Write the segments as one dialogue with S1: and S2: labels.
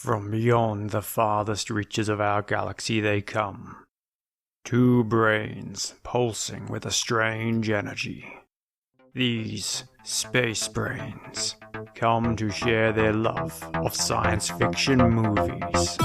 S1: From beyond the farthest reaches of our galaxy they come. Two brains pulsing with a strange energy. These space brains come to share their love of science fiction movies.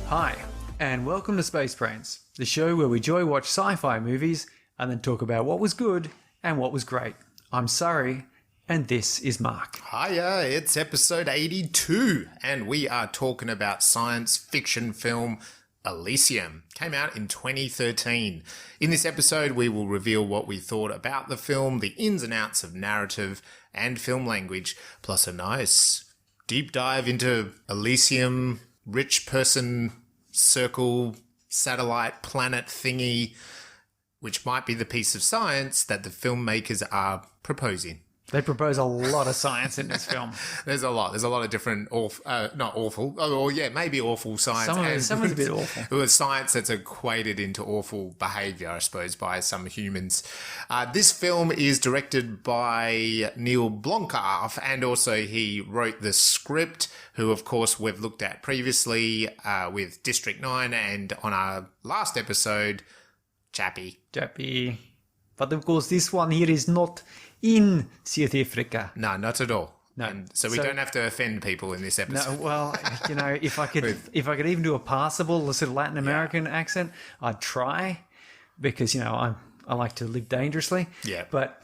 S2: Hi, and welcome to Space Brains, the show where we joy watch sci-fi movies and then talk about what was good and what was great. I'm Surrey, and this is Mark.
S3: Hiya, it's episode 82, and we are talking about science fiction film Elysium. Came out in 2013. In this episode, we will reveal what we thought about the film, the ins and outs of narrative and film language, plus a nice deep dive into Elysium, rich person circle satellite planet thingy, which might be the piece of science that the filmmakers are proposing.
S2: They propose a lot of science in this film.
S3: There's a lot of different not awful, or yeah, maybe awful science.
S2: Some is a bit awful.
S3: It was science that's equated into awful behaviour, I suppose, by some humans. This film is directed by Neill Blomkamp, and also he wrote the script, who of course we've looked at previously with District 9 and on our last episode, Chappie.
S2: But of course this one here is not in South Africa.
S3: No, not at all.
S2: No.
S3: And so we don't have to offend people in this episode.
S2: No, well, you know, if I could even do a passable sort of Latin American accent, I'd try, because, you know, I like to live dangerously.
S3: Yeah.
S2: But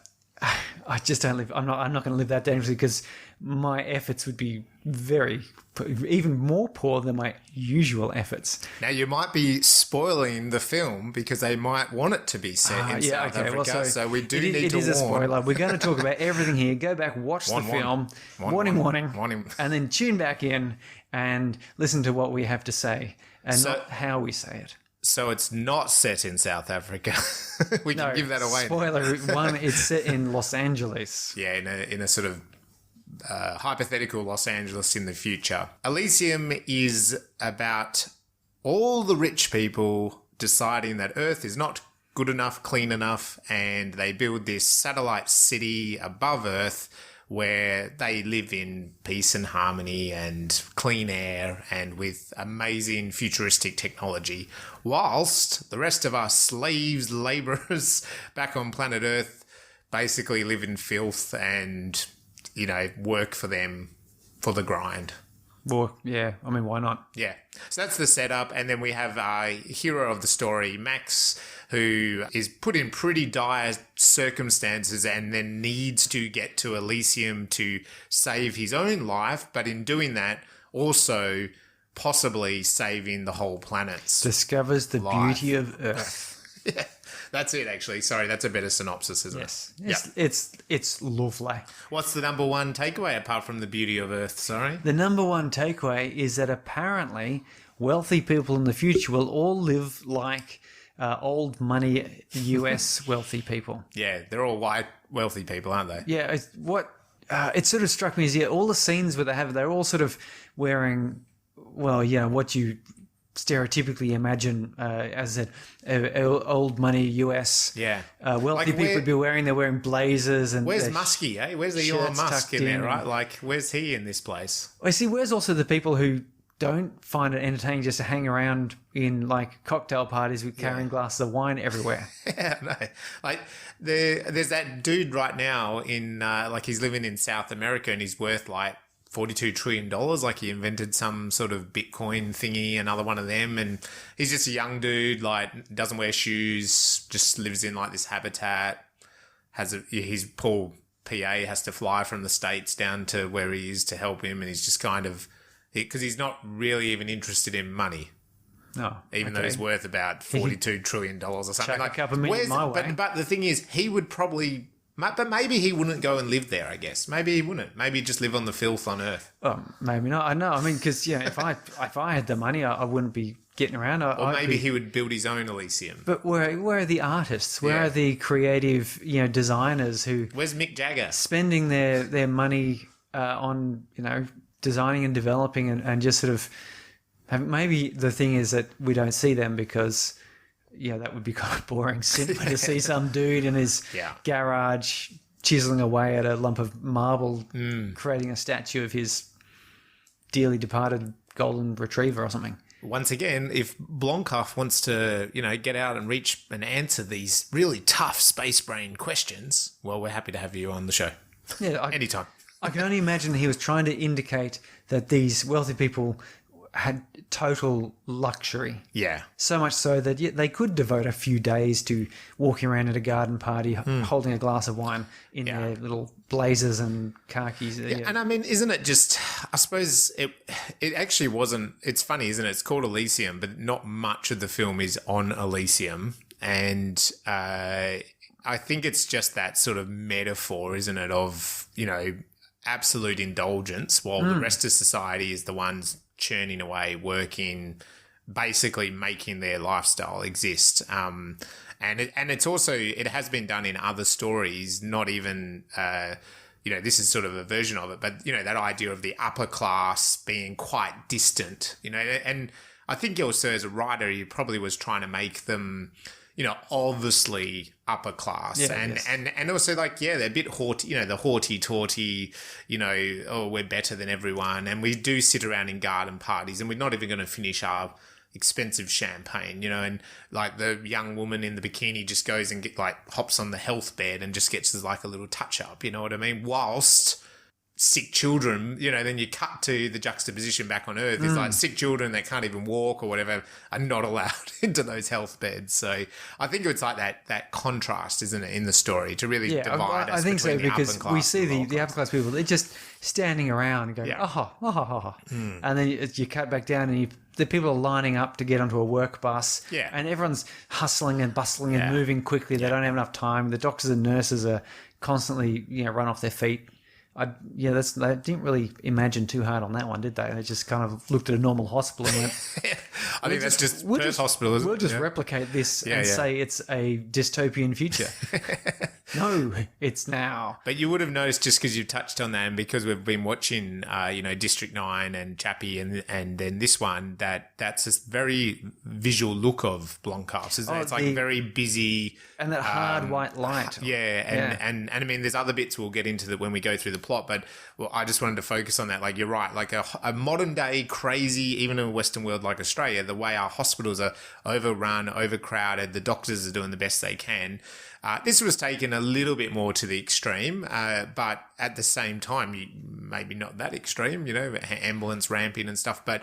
S2: I just don't live. I'm not going to live that dangerously, because my efforts would be even more poor than my usual efforts.
S3: Now, you might be spoiling the film because they might want it to be set in South Africa. Well, so we do need to warn. It is a spoiler.
S2: We're going to talk about everything here. Go back, watch the film. Warning. And then tune back in and listen to what we have to say and not how we say it.
S3: So it's not set in South Africa. We can give that away.
S2: Spoiler one, it's set in Los Angeles.
S3: Yeah, in a sort of hypothetical Los Angeles in the future. Elysium is about all the rich people deciding that Earth is not good enough, clean enough, and they build this satellite city above Earth where they live in peace and harmony and clean air and with amazing futuristic technology, whilst the rest of us slaves, labourers back on planet Earth basically live in filth and, you know, work for them for the grind.
S2: Well, yeah, I mean, why not?
S3: Yeah. So that's the setup. And then we have our hero of the story, Max, who is put in pretty dire circumstances and then needs to get to Elysium to save his own life. But in doing that, also possibly saving the whole planet's
S2: discovers the
S3: life.
S2: Beauty of Earth.
S3: Yeah. That's it, actually. Sorry, that's a better synopsis, isn't
S2: it? Yes. It's lovely.
S3: What's the number one takeaway apart from the beauty of Earth? Sorry?
S2: The number one takeaway is that apparently wealthy people in the future will all live like old money US wealthy people.
S3: Yeah, they're all white wealthy people, aren't they?
S2: Yeah, it sort of struck me as all the scenes where they're all sort of wearing, well, you know, what you stereotypically imagine, as I said, old money US.
S3: Yeah.
S2: Wealthy like people would be wearing. They're wearing blazers and.
S3: Where's Muskie? Eh? Where's the Elon Musk in there? Right? Like, where's he in this place?
S2: I see. Where's also the people who don't find it entertaining just to hang around in like cocktail parties with carrying glasses of wine everywhere?
S3: Yeah, no. Like there's that dude right now in like he's living in South America and he's worth like $42 trillion, like he invented some sort of Bitcoin thingy, another one of them, and he's just a young dude, like doesn't wear shoes, just lives in like this habitat, his poor PA has to fly from the States down to where he is to help him, and he's just kind of, because he's not really even interested in money.
S2: No.
S3: Even though he's worth about $42 trillion or something.
S2: Chuck a couple of million my way.
S3: But the thing is, he would probably But maybe he wouldn't go and live there, I guess. Maybe he wouldn't. Maybe he'd just live on the filth on Earth.
S2: Oh, maybe not. I know. I mean, because if I had the money, I wouldn't be getting around.
S3: Or maybe he would build his own Elysium.
S2: But where are the artists? Where are the creative designers who?
S3: Where's Mick Jagger?
S2: Spending their money on designing and developing and just sort of maybe the thing is that we don't see them because that would be kind of boring simply to see some dude in his garage chiseling away at a lump of marble, creating a statue of his dearly departed golden retriever or something.
S3: Once again, if Blomkamp wants to, get out and reach and answer these really tough space brain questions, well, we're happy to have you on the show.
S2: Yeah,
S3: anytime.
S2: I can only imagine he was trying to indicate that these wealthy people had total luxury.
S3: Yeah.
S2: So much so that they could devote a few days to walking around at a garden party, holding a glass of wine in their little blazers and khakis.
S3: Yeah. And I mean, isn't it just, I suppose it actually wasn't, it's funny, isn't it? It's called Elysium, but not much of the film is on Elysium. And I think it's just that sort of metaphor, isn't it, of, absolute indulgence while the rest of society is the ones churning away, working, basically making their lifestyle exist. And it's also, it has been done in other stories, not even, this is sort of a version of it, but, that idea of the upper class being quite distant, and I think also as a writer, he probably was trying to make them, obviously upper class and also they're a bit haughty, the haughty-taughty, we're better than everyone. And we do sit around in garden parties and we're not even going to finish our expensive champagne, and like the young woman in the bikini just goes and hops on the health bed and just gets like a little touch up, you know what I mean? Whilst sick children, then you cut to the juxtaposition back on Earth. It's like sick children that can't even walk or whatever are not allowed into those health beds. So I think it's like that contrast, isn't it, in the story to really divide us.
S2: I think so, because we see the upper class people, they're just standing around and going, and then you cut back down and the people are lining up to get onto a work bus, and everyone's hustling and bustling and moving quickly. They don't have enough time. The doctors and nurses are constantly, run off their feet. They didn't really imagine too hard on that one, did they? They just kind of looked at a normal hospital and went,
S3: I think that's just Perth Hospital, isn't it?
S2: We'll just replicate this and say it's a dystopian future. No, it's now.
S3: But you would have noticed, just because you touched on that and because we've been watching, District 9 and Chappie and then this one, that's a very visual look of Blomkamp's, isn't it? It's like very busy.
S2: And that hard white light.
S3: And I mean, there's other bits we'll get into that when we go through the plot, but I just wanted to focus on that. Like, you're right, like a modern day crazy, even in a Western world like Australia, the way our hospitals are overrun, overcrowded, the doctors are doing the best they can. This was taken a little bit more to the extreme, but at the same time, maybe not that extreme, ambulance ramping and stuff, but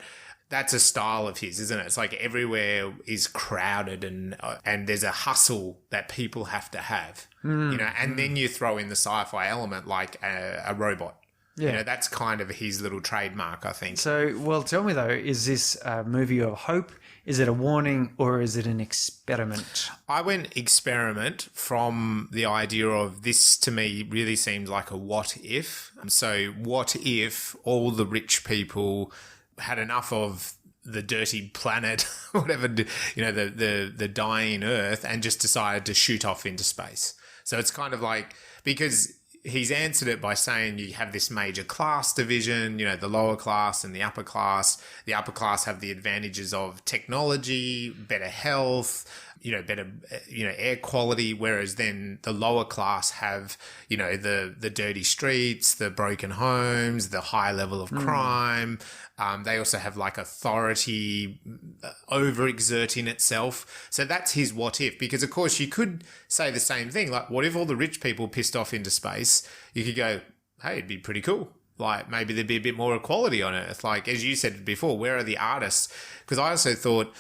S3: that's a style of his, isn't it? It's like everywhere is crowded and there's a hustle that people have to have, and then you throw in the sci-fi element like a robot. Yeah. That's kind of his little trademark, I think.
S2: So, well, tell me though, is this a movie of hope? Is it a warning or is it an experiment?
S3: I went experiment from the idea of this, to me, really seems like a what if. So what if all the rich people had enough of the dirty planet, whatever, the dying Earth, and just decided to shoot off into space. So it's kind of like, because he's answered it by saying you have this major class division, the lower class and the upper class. The upper class have the advantages of technology, better health, better, air quality, whereas then the lower class have, the dirty streets, the broken homes, the high level of crime. They also have like authority overexerting itself. So that's his what if, because of course you could say the same thing. Like, what if all the rich people pissed off into space? You could go, hey, it'd be pretty cool. Like, maybe there'd be a bit more equality on Earth. Like, as you said before, where are the artists? Because I also thought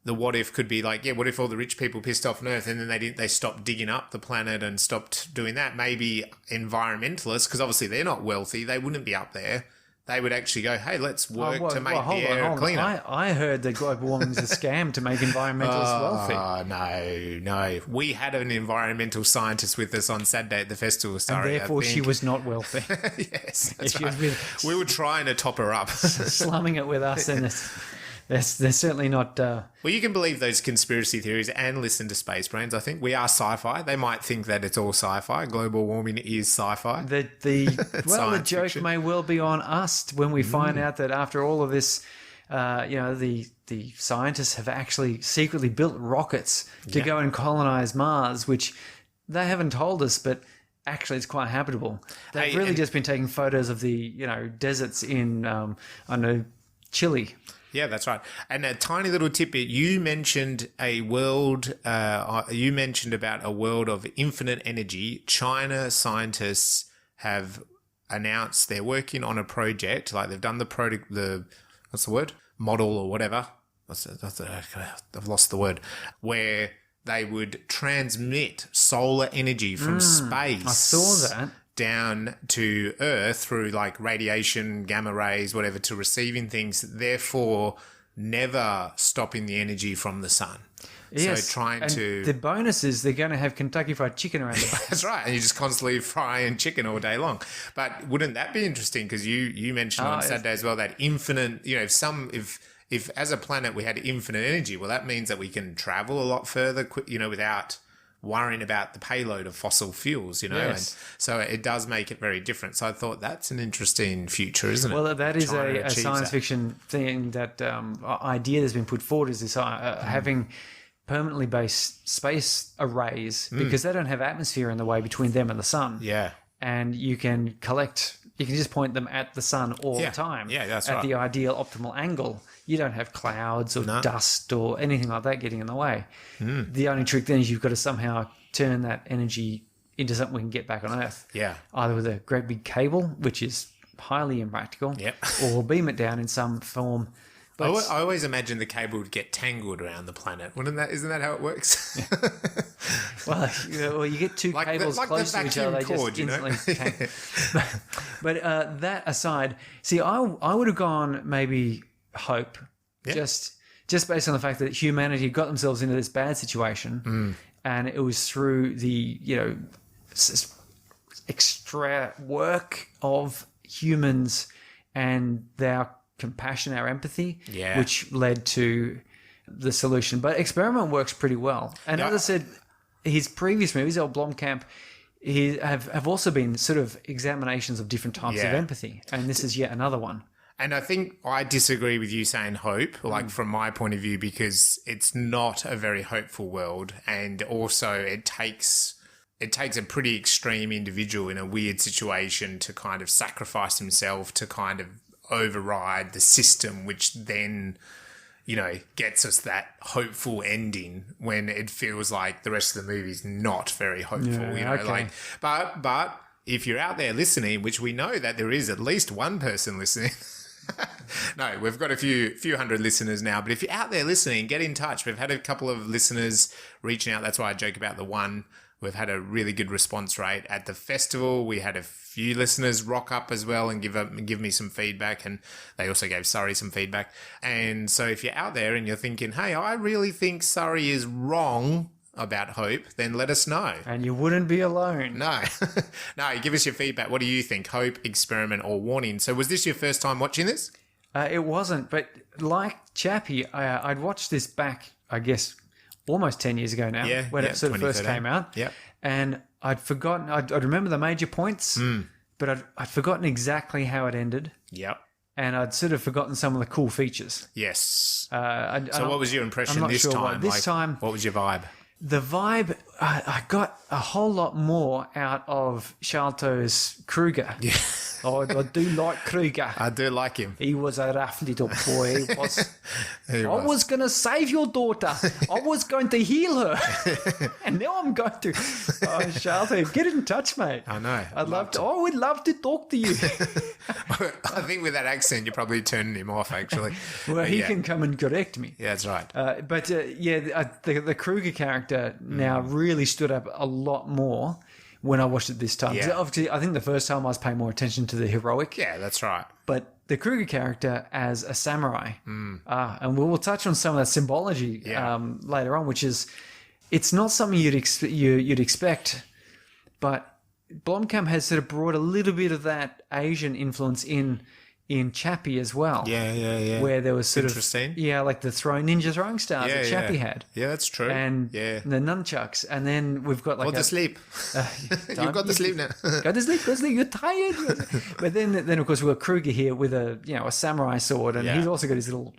S3: the what if could be like, what if all the rich people pissed off on Earth and then they stopped digging up the planet and stopped doing that? Maybe environmentalists, because obviously they're not wealthy, they wouldn't be up there. they would actually go, hey, let's work to make
S2: hold
S3: the air
S2: on.
S3: cleaner.
S2: I heard that global warming is a scam to make environmentalists wealthy.
S3: Oh, no. We had an environmental scientist with us on Saturday at the festival, Surrey.
S2: And therefore she was not wealthy.
S3: Yes, that's
S2: If she
S3: right.
S2: was
S3: We were trying to top her up.
S2: slumming it with us, and they're certainly not...
S3: Well, you can believe those conspiracy theories and listen to Spacebrains, I think. We are sci-fi. They might think that it's all sci-fi. Global warming is sci-fi.
S2: the joke
S3: fiction.
S2: may well be on us when we find out that after all of this, the scientists have actually secretly built rockets to go and colonize Mars, which they haven't told us, but actually it's quite habitable. They've really just been taking photos of the deserts in Chile.
S3: Yeah, that's right. And a tiny little tidbit, you mentioned a world, you mentioned about a world of infinite energy. China scientists have announced they're working on a project, like they've done what's the word? Model or whatever. I've lost the word. Where they would transmit solar energy from space.
S2: I saw that.
S3: Down to Earth through like radiation, gamma rays, whatever, to receiving things, therefore never stopping the energy from the sun.
S2: Yes,
S3: so trying
S2: and
S3: to...
S2: the bonus is they're going to have Kentucky Fried Chicken around the
S3: That's right, and you just constantly frying chicken all day long. But wouldn't that be interesting? Because you mentioned on Saturday as well that infinite, if as a planet we had infinite energy, well, that means that we can travel a lot further, without worrying about the payload of fossil fuels,
S2: Yes.
S3: and so it does make it very different. So I thought that's an interesting future, isn't it?
S2: Well, that is
S3: Trying to
S2: a
S3: achieve
S2: science
S3: that.
S2: fiction thing that idea that's been put forward is this having permanently based space arrays because they don't have atmosphere in the way between them and the sun.
S3: Yeah.
S2: And you can just point them at the sun all the time.
S3: Yeah, that's
S2: at
S3: right.
S2: the ideal optimal angle. You don't have clouds or dust or anything like that getting in the way. The only trick then is you've got to somehow turn that energy into something we can get back on Earth.
S3: Yeah.
S2: Either with a great big cable, which is highly impractical,
S3: Yep.
S2: or beam it down in some form.
S3: I
S2: But
S3: always imagine the cable would get tangled around the planet. Isn't that how it works?
S2: well, you get two
S3: Like
S2: cables
S3: the
S2: close to each other, they
S3: vacuum cord,
S2: just instantly tangle. But that aside, see, I would have gone maybe hope, just based on the fact that humanity got themselves into this bad situation, and it was through the extra work of humans and our compassion, our empathy, which led to the solution. But experiment works pretty well. And as I said, his previous movies, Neill Blomkamp, have also been sort of examinations of different types of empathy. And this is yet another one.
S3: And I think I disagree with you saying hope, like from my point of view, because it's not a very hopeful world. And also it takes a pretty extreme individual in a weird situation to kind of sacrifice himself to kind of override the system, which then, gets us that hopeful ending when it feels like the rest of the movie's not very hopeful, but if you're out there listening, which we know that there is at least one person listening, no, we've got a few hundred listeners now, but if you're out there listening, get in touch. We've had a couple of listeners reaching out. That's why I joke about the one. We've had a really good response rate at the festival. We had a few listeners rock up as well and give me some feedback, and they also gave Surrey some feedback. And so if you're out there and you're thinking, hey, I really think Surrey is wrong about hope, then let us know.
S2: And you wouldn't be alone.
S3: No. No, give us your feedback. What do you think? Hope, experiment, or warning? So was this your first time watching this?
S2: It wasn't, but like Chappie, I'd watched this back, I guess, almost 10 years ago now, when it sort of first came out.
S3: Yep.
S2: And I'd forgotten, I'd remember the major points, but I'd forgotten exactly how it ended.
S3: Yep.
S2: And I'd sort of forgotten some of the cool features.
S3: Yes.
S2: So
S3: what was your impression
S2: not
S3: this
S2: sure
S3: time?
S2: This time,
S3: what was your vibe?
S2: the vibe, I got a whole lot more out of Sharlto's Kruger.
S3: Yeah.
S2: I do like Kruger.
S3: I do like him.
S2: He was a rough little boy. He was.
S3: He
S2: I was going to save your daughter. I was going to heal her. And now I'm going to. Oh, Sharlto, get in touch, mate.
S3: I know.
S2: I would love to talk to you.
S3: I think with that accent, you're probably turning him off, actually.
S2: Well,
S3: But
S2: he
S3: yeah.
S2: can come and correct me.
S3: Yeah, that's right.
S2: The Kruger character now really stood up a lot more when I watched it this time.
S3: Yeah.
S2: Obviously, I think the first time I was paying more attention to the heroic.
S3: Yeah, that's right.
S2: But the Kruger character as a samurai, and we'll touch on some of that symbology later on, which is, it's not something you'd expect, but Blomkamp has sort of brought a little bit of that Asian influence in Chappie as well.
S3: Yeah.
S2: Where there was sort
S3: Interesting.
S2: of like the ninja throwing stars that Chappie had.
S3: Yeah, that's true.
S2: And the nunchucks, and then we've got like
S3: to sleep. You've got to sleep now.
S2: Go to sleep. You're tired. But then of course we've got Kruger here with a samurai sword, and he's also got his little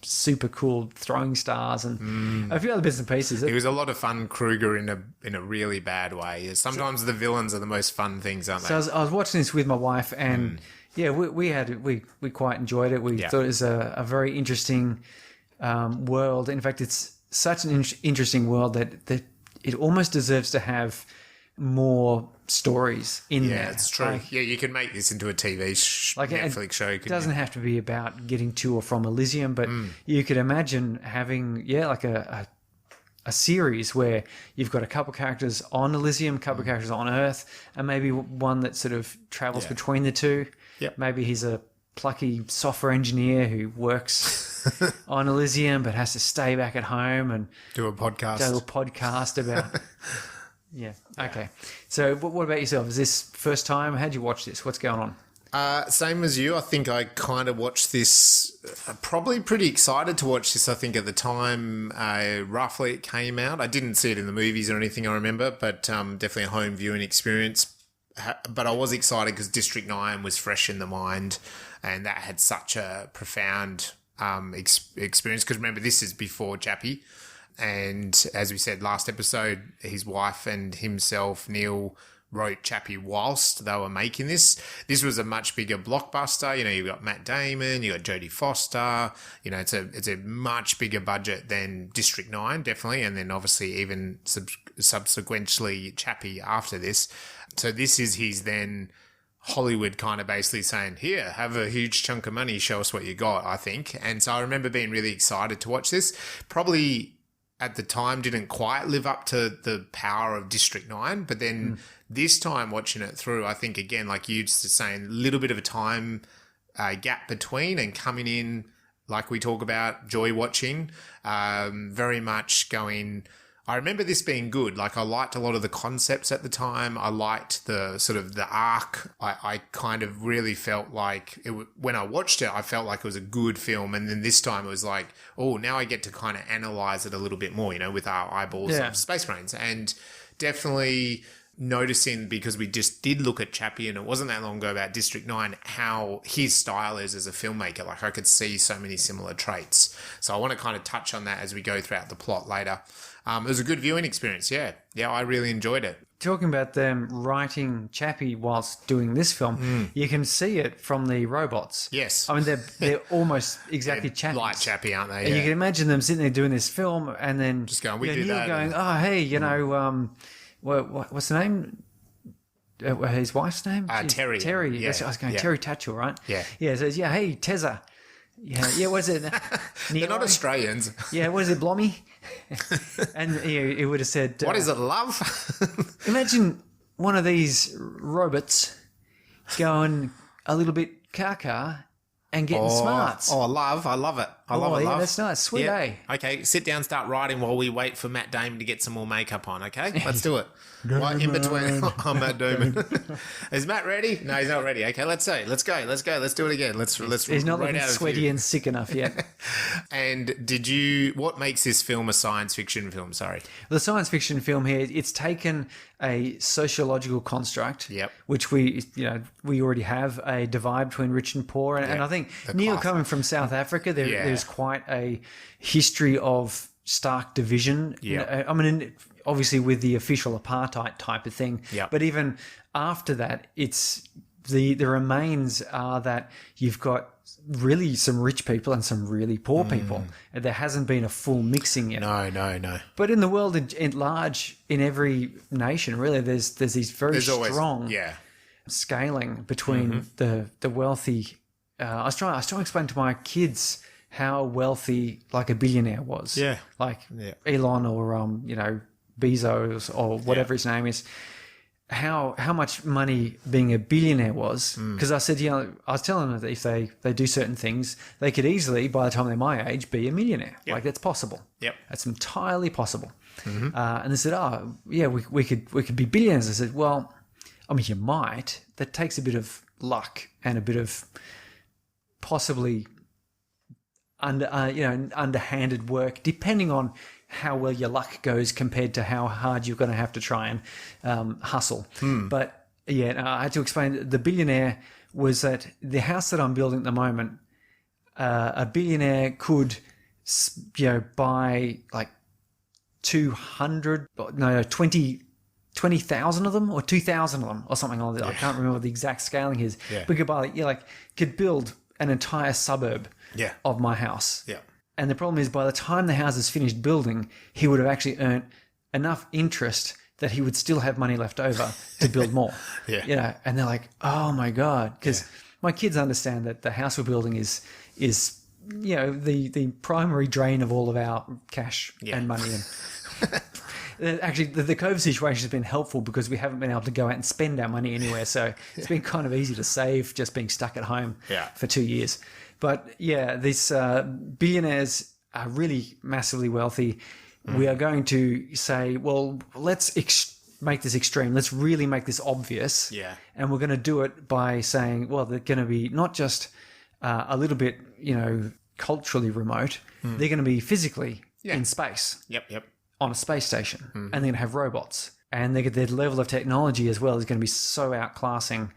S2: super cool throwing stars and a few other bits and pieces.
S3: It was a lot of fun, Kruger, in a really bad way. Sometimes the villains are the most fun things, aren't they?
S2: So I was watching this with my wife, and we quite enjoyed it. We thought it was a very interesting world. In fact, it's such an interesting world that it almost deserves to have more stories in there.
S3: Yeah, it's true. You can make this into a TV Netflix show.
S2: It doesn't have to be about getting to or from Elysium, but you could imagine having like a series where you've got a couple characters on Elysium, a couple characters on Earth, and maybe one that sort of travels between the two.
S3: Yep.
S2: Maybe he's a plucky software engineer who works on Elysium but has to stay back at home and
S3: do a podcast
S2: about... Okay. So what about yourself? Is this first time? How'd you watch this? What's going on?
S3: Same as you. I think I kind of watched this, probably pretty excited to watch this, I think, at the time roughly it came out. I didn't see it in the movies or anything, I remember, but definitely a home viewing experience. But I was excited because District 9 was fresh in the mind, and that had such a profound experience. Because remember, this is before Chappie. And as we said last episode, his wife and himself, Neill, wrote Chappie whilst they were making this. This was a much bigger blockbuster. You've got Matt Damon, you got Jodie Foster. It's a much bigger budget than District 9, definitely, and then obviously even subsequently Chappie after this. So this is his then Hollywood kind of basically saying, here, have a huge chunk of money, show us what you got, I think. And so I remember being really excited to watch this. Probably at the time didn't quite live up to the power of District 9, but then this time watching it through, I think, again, like you just saying, a little bit of a time gap between and coming in, like we talk about, joy watching, very much going... I remember this being good. Like, I liked a lot of the concepts at the time. I liked the sort of the arc. I kind of really felt like when I watched it, I felt like it was a good film. And then this time it was like, oh, now I get to kind of analyze it a little bit more, with our eyeballs of space brains. And definitely noticing, because we just did look at Chappie, and it wasn't that long ago, about District 9, how his style is as a filmmaker. Like, I could see so many similar traits. So I want to kind of touch on that as we go throughout the plot later. It was a good viewing experience, yeah. Yeah, I really enjoyed it.
S2: Talking about them writing Chappie whilst doing this film, you can see it from the robots.
S3: Yes.
S2: I mean, they're almost exactly Chappie.
S3: Like Chappie, aren't they?
S2: And you can imagine them sitting there doing this film and then...
S3: Just going, we do that.
S2: Going, oh, hey, what's the name? His wife's name?
S3: Terry.
S2: Terry.
S3: Yeah.
S2: I was going, Terry Tatchell, right?
S3: Yeah.
S2: Yeah, so hey, Tezza. Yeah, what is it?
S3: They're not Australians.
S2: Yeah, what is it, Blommy? And he would have said...
S3: what is it, love?
S2: Imagine one of these robots going a little bit car and getting smarts.
S3: Oh, love. I love it. I love it,
S2: yeah,
S3: love.
S2: That's nice. Sweet, eh?
S3: Okay, sit down, start writing while we wait for Matt Damon to get some more makeup on, okay? Let's do it. Right in between. Oh, Matt Damon. Is Matt ready? No, he's not ready. Okay, let's go. Let's do it again. Let's
S2: He's not looking sweaty and sick enough yet.
S3: And what makes this film a science fiction film? Sorry.
S2: The science fiction film here, it's taken a sociological construct, which we already have a divide between rich and poor. And I think Neill coming from South Africa, there's quite a history of stark division. I mean, obviously with the official apartheid type of thing. But even after that, it's the remains are that you've got really some rich people and some really poor people. And there hasn't been a full mixing yet.
S3: No.
S2: But in the world at large, in every nation, really, there's these very strong scaling between the wealthy. I was trying to explain to my kids how wealthy like a billionaire was. Like Elon or Bezos or whatever his name is. how much money being a billionaire was, because I said, I was telling them that if they do certain things, they could easily, by the time they're my age, be a millionaire.
S3: Yep.
S2: Like, that's possible.
S3: Yep.
S2: That's entirely possible. And they said, we could be billionaires. I said, well, I mean, you might. That takes a bit of luck and a bit of possibly underhanded work, depending on how well your luck goes compared to how hard you're going to have to try and hustle. But I had to explain the billionaire was that the house that I'm building at the moment, a billionaire could, buy like 20,000 of them or 2,000 of them or something like that. I can't remember what the exact scaling is.
S3: Yeah.
S2: But could buy, could build an entire suburb of my house.
S3: Yeah.
S2: And the problem is, by the time the house is finished building, he would have actually earned enough interest that he would still have money left over to build more. And they're like, oh my God. Because my kids understand that the house we're building is the primary drain of all of our cash and money. And actually, the COVID situation has been helpful because we haven't been able to go out and spend our money anywhere. So it's been kind of easy to save just being stuck at home for 2 years. But these billionaires are really massively wealthy. We are going to say, well, let's make this extreme. Let's really make this obvious.
S3: Yeah.
S2: And we're going to do it by saying, well, they're going to be not just a little bit, culturally remote. They're going to be physically in space.
S3: Yep.
S2: On a space station. And they're going to have robots. And their level of technology as well is going to be so outclassing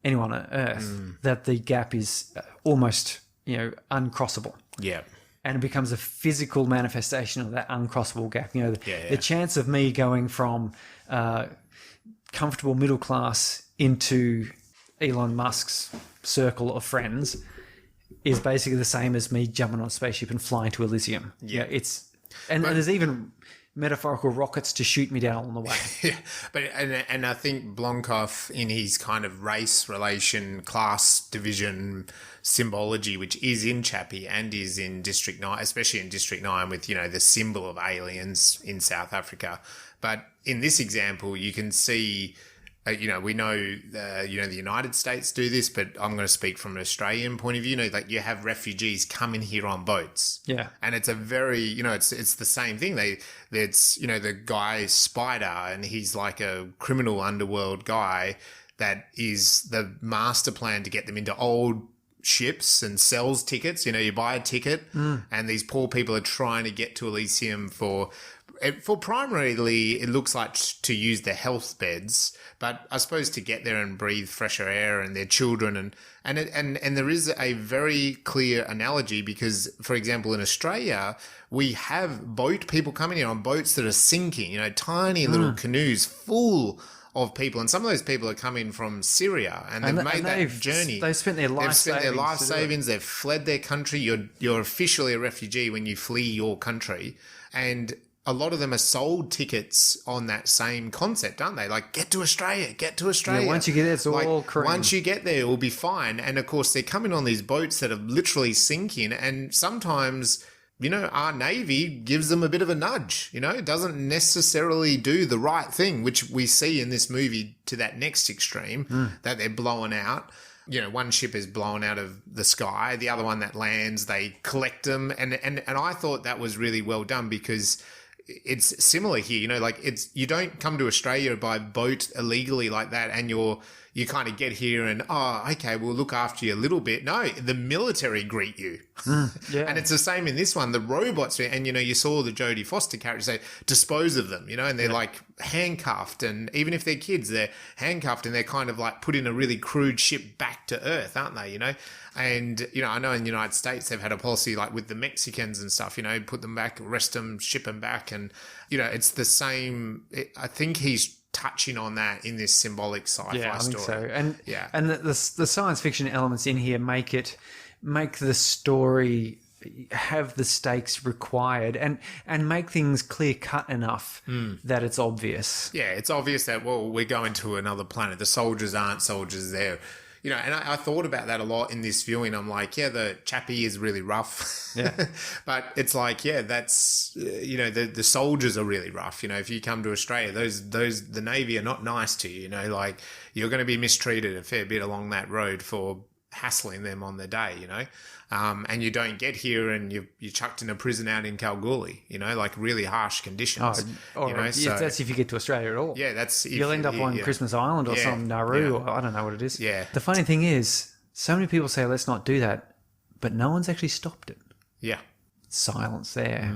S2: anyone on Earth that the gap is almost, uncrossable.
S3: Yeah.
S2: And it becomes a physical manifestation of that uncrossable gap. The chance of me going from comfortable middle class into Elon Musk's circle of friends is basically the same as me jumping on a spaceship and flying to Elysium.
S3: Yeah.
S2: And there's even metaphorical rockets to shoot me down on the way.
S3: And I think Blomkamp, in his kind of race relation, class division symbology, which is in Chappie and is in District 9, especially in District 9 with, the symbol of aliens in South Africa. But in this example, you can see, we know, the United States do this, but I'm going to speak from an Australian point of view. You have refugees come in here on boats.
S2: Yeah.
S3: And it's a very, it's the same thing. It's the guy Spider, and he's like a criminal underworld guy that is the master plan to get them into old ships and sells tickets. You buy a ticket and these poor people are trying to get to Elysium for primarily, it looks like to use their health beds, but I suppose to get there and breathe fresher air and their children. And there is a very clear analogy because, for example, in Australia, we have people coming here on boats that are sinking, tiny little canoes full of people. And some of those people are coming from Syria and they've made that journey.
S2: They've spent their life
S3: savings. They've fled their country. You're officially a refugee when you flee your country. And a lot of them are sold tickets on that same concept, aren't they? Like, get to Australia.
S2: Yeah, once you get there, it's all cream.
S3: Once you get there, it will be fine. And, of course, they're coming on these boats that are literally sinking. And sometimes, our Navy gives them a bit of a nudge, It doesn't necessarily do the right thing, which we see in this movie to that next extreme, that they're blowing out. One ship is blown out of the sky. The other one that lands, they collect them. And I thought that was really well done because it's similar here, you don't come to Australia by boat illegally like that and you kind of get here and, okay, we'll look after you a little bit. No, the military greet you. And it's the same in this one. The robots, and, you saw the Jodie Foster character say, dispose of them, and they're like handcuffed. And even if they're kids, they're handcuffed and they're kind of like put in a really crude ship back to Earth, aren't they, And, I know in the United States, they've had a policy like with the Mexicans and stuff, put them back, arrest them, ship them back. And, it's the same. I think he's touching on that in this symbolic sci-fi story.
S2: I think so. And the science fiction elements in here make the story have the stakes required and make things clear cut enough that it's obvious.
S3: Yeah, it's obvious that, we're going to another planet. The soldiers aren't soldiers. They're and I thought about that a lot in this viewing. I'm like, yeah, the chappie is really rough.
S2: Yeah.
S3: But it's like, yeah, that's, the soldiers are really rough. If you come to Australia, the Navy are not nice to you, like you're going to be mistreated a fair bit along that road for hassling them on the day, and you don't get here and you're chucked in a prison out in Kalgoorlie, like really harsh conditions.
S2: That's if you get to Australia at all.
S3: Yeah, that's if
S2: you'll end up on Christmas Island or some Nauru, or I don't know what it is.
S3: Yeah.
S2: The funny thing is, so many people say let's not do that, but no one's actually stopped it.
S3: Yeah.
S2: Silence there.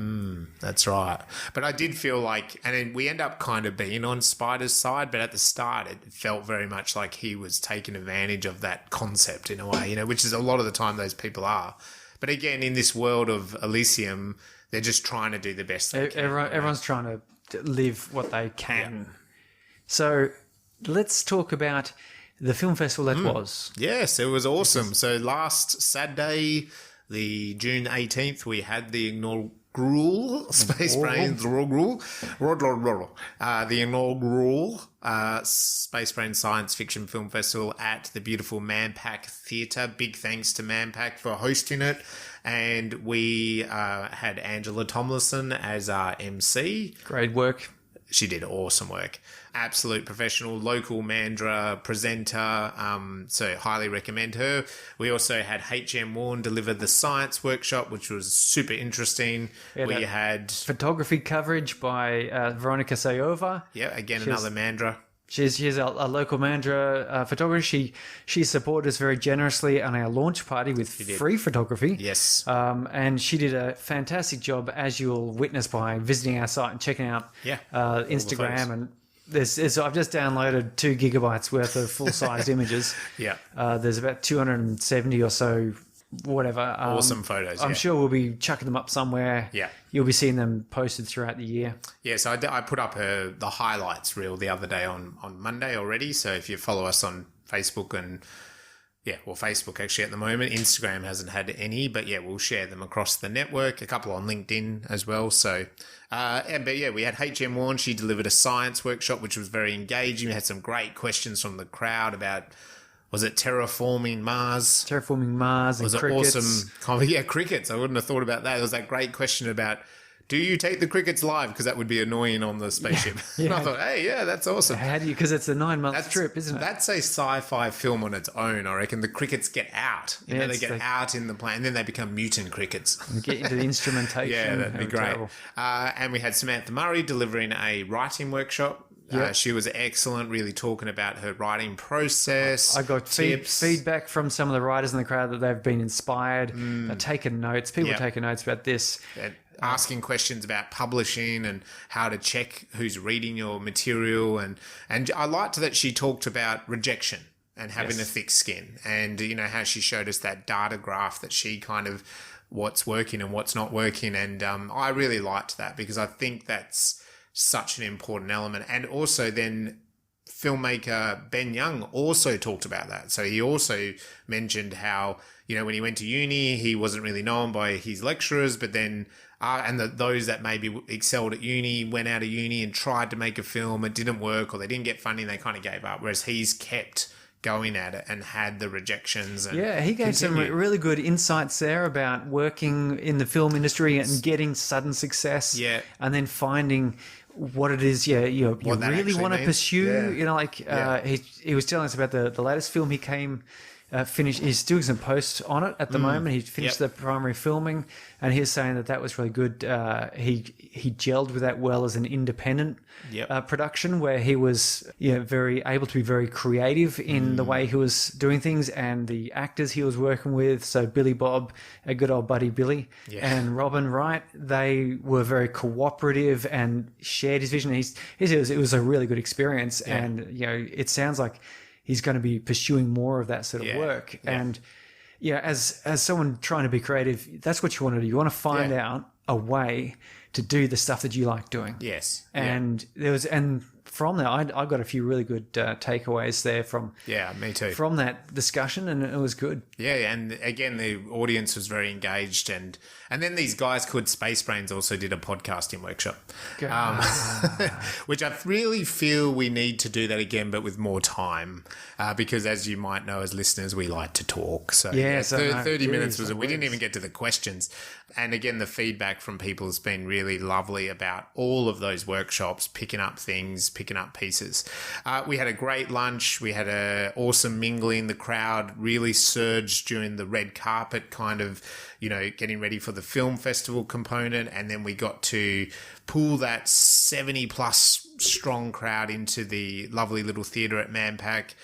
S3: That's right. But I did feel like, and then we end up kind of being on Spider's side, but at the start it felt very much like he was taking advantage of that concept in a way, which is a lot of the time those people are. But again, in this world of Elysium, they're just trying to do the best they can.
S2: Everyone's trying to live what they can. Yeah. So let's talk about the film festival that was.
S3: Yes, it was awesome. So last Saturday, the June 18th, we had the inaugural spacebrains, the inaugural spacebrains science fiction film festival at the beautiful Manpack Theatre. Big thanks to Manpack for hosting it. And we had Angela Tomlinson as our MC.
S2: Great work.
S3: She did awesome work. Absolute professional, local Mandra presenter. So highly recommend her. We also had HM Warren deliver the science workshop, which was super interesting. We had
S2: photography coverage by Veronica Sayova.
S3: Yeah, again, another Mandra.
S2: She's a local Mandra photographer. She supported us very generously on our launch party with free photography.
S3: Yes.
S2: And she did a fantastic job, as you'll witness by visiting our site and checking out Instagram. And I've just downloaded 2 gigabytes worth of full-sized images.
S3: Yeah.
S2: There's about 270 or so, whatever.
S3: Awesome photos.
S2: I'm sure we'll be chucking them up somewhere.
S3: Yeah.
S2: You'll be seeing them posted throughout the year.
S3: Yeah, so I put up the highlights reel the other day on Monday already. So if you follow us on Facebook Facebook actually at the moment. Instagram hasn't had any, but we'll share them across the network. A couple on LinkedIn as well. So, we had HM Warren. She delivered a science workshop, which was very engaging. We had some great questions from the crowd about, was it terraforming Mars?
S2: Terraforming Mars and crickets.
S3: Awesome. Yeah, crickets. I wouldn't have thought about that. There was that great question about, do you take the crickets live? Because that would be annoying on the spaceship.
S2: Yeah.
S3: And I thought, hey, yeah, that's awesome.
S2: How do you? Because it's a 9-month trip, isn't it?
S3: That's a sci-fi film on its own, I reckon. The crickets get out. They get out in the plane, and then they become mutant crickets.
S2: And get into the instrumentation.
S3: Yeah, that'd be great. And we had Samantha Murray delivering a writing workshop. Yep. She was excellent, really talking about her writing process.
S2: I got feedback from some of the writers in the crowd that they've been inspired. They've taken notes. People are taking notes about this.
S3: Asking questions about publishing and how to check who's reading your material. And I liked that she talked about rejection and having a thick skin. And, how she showed us that data graph that she kind of what's working and what's not working. And I really liked that because I think that's such an important element. And also then filmmaker Ben Young also talked about that. So he also mentioned how, when he went to uni, he wasn't really known by his lecturers, but then those that maybe excelled at uni went out of uni and tried to make a film. It didn't work, or they didn't get funding. They kind of gave up. Whereas he's kept going at it and had the rejections. And
S2: he gave some really good insights there about working in the film industry and getting sudden success.
S3: Yeah.
S2: And then finding what it is you really want to pursue. He was telling us about the latest film he finished. He's doing some posts on it at the moment. He finished the primary filming, and he was saying that was really good. He gelled with that well as an independent production, where he was very able to be very creative in the way he was doing things, and the actors he was working with. So Billy Bob, a good old buddy Billy, and Robin Wright, they were very cooperative and shared his vision. He said it was a really good experience, and it sounds like he's going to be pursuing more of that sort of work. Yeah. And as someone trying to be creative, that's what you want to do. You want to find out a way to do the stuff that you like doing.
S3: Yes.
S2: And from that, I got a few really good takeaways there from
S3: me too.
S2: from that discussion, and it was good.
S3: Yeah, and again, the audience was very engaged, and then these guys called Spacebrains also did a podcasting workshop, which I really feel we need to do that again, but with more time, because as you might know, as listeners, we like to talk. So 30 minutes was we didn't even get to the questions, and again, the feedback from people has been really lovely about all of those workshops, picking up things, picking up pieces. We had a great lunch. We had a awesome mingling. The crowd really surged during the red carpet kind of, getting ready for the film festival component. And then we got to pull that 70 plus strong crowd into the lovely little theatre at Manpack,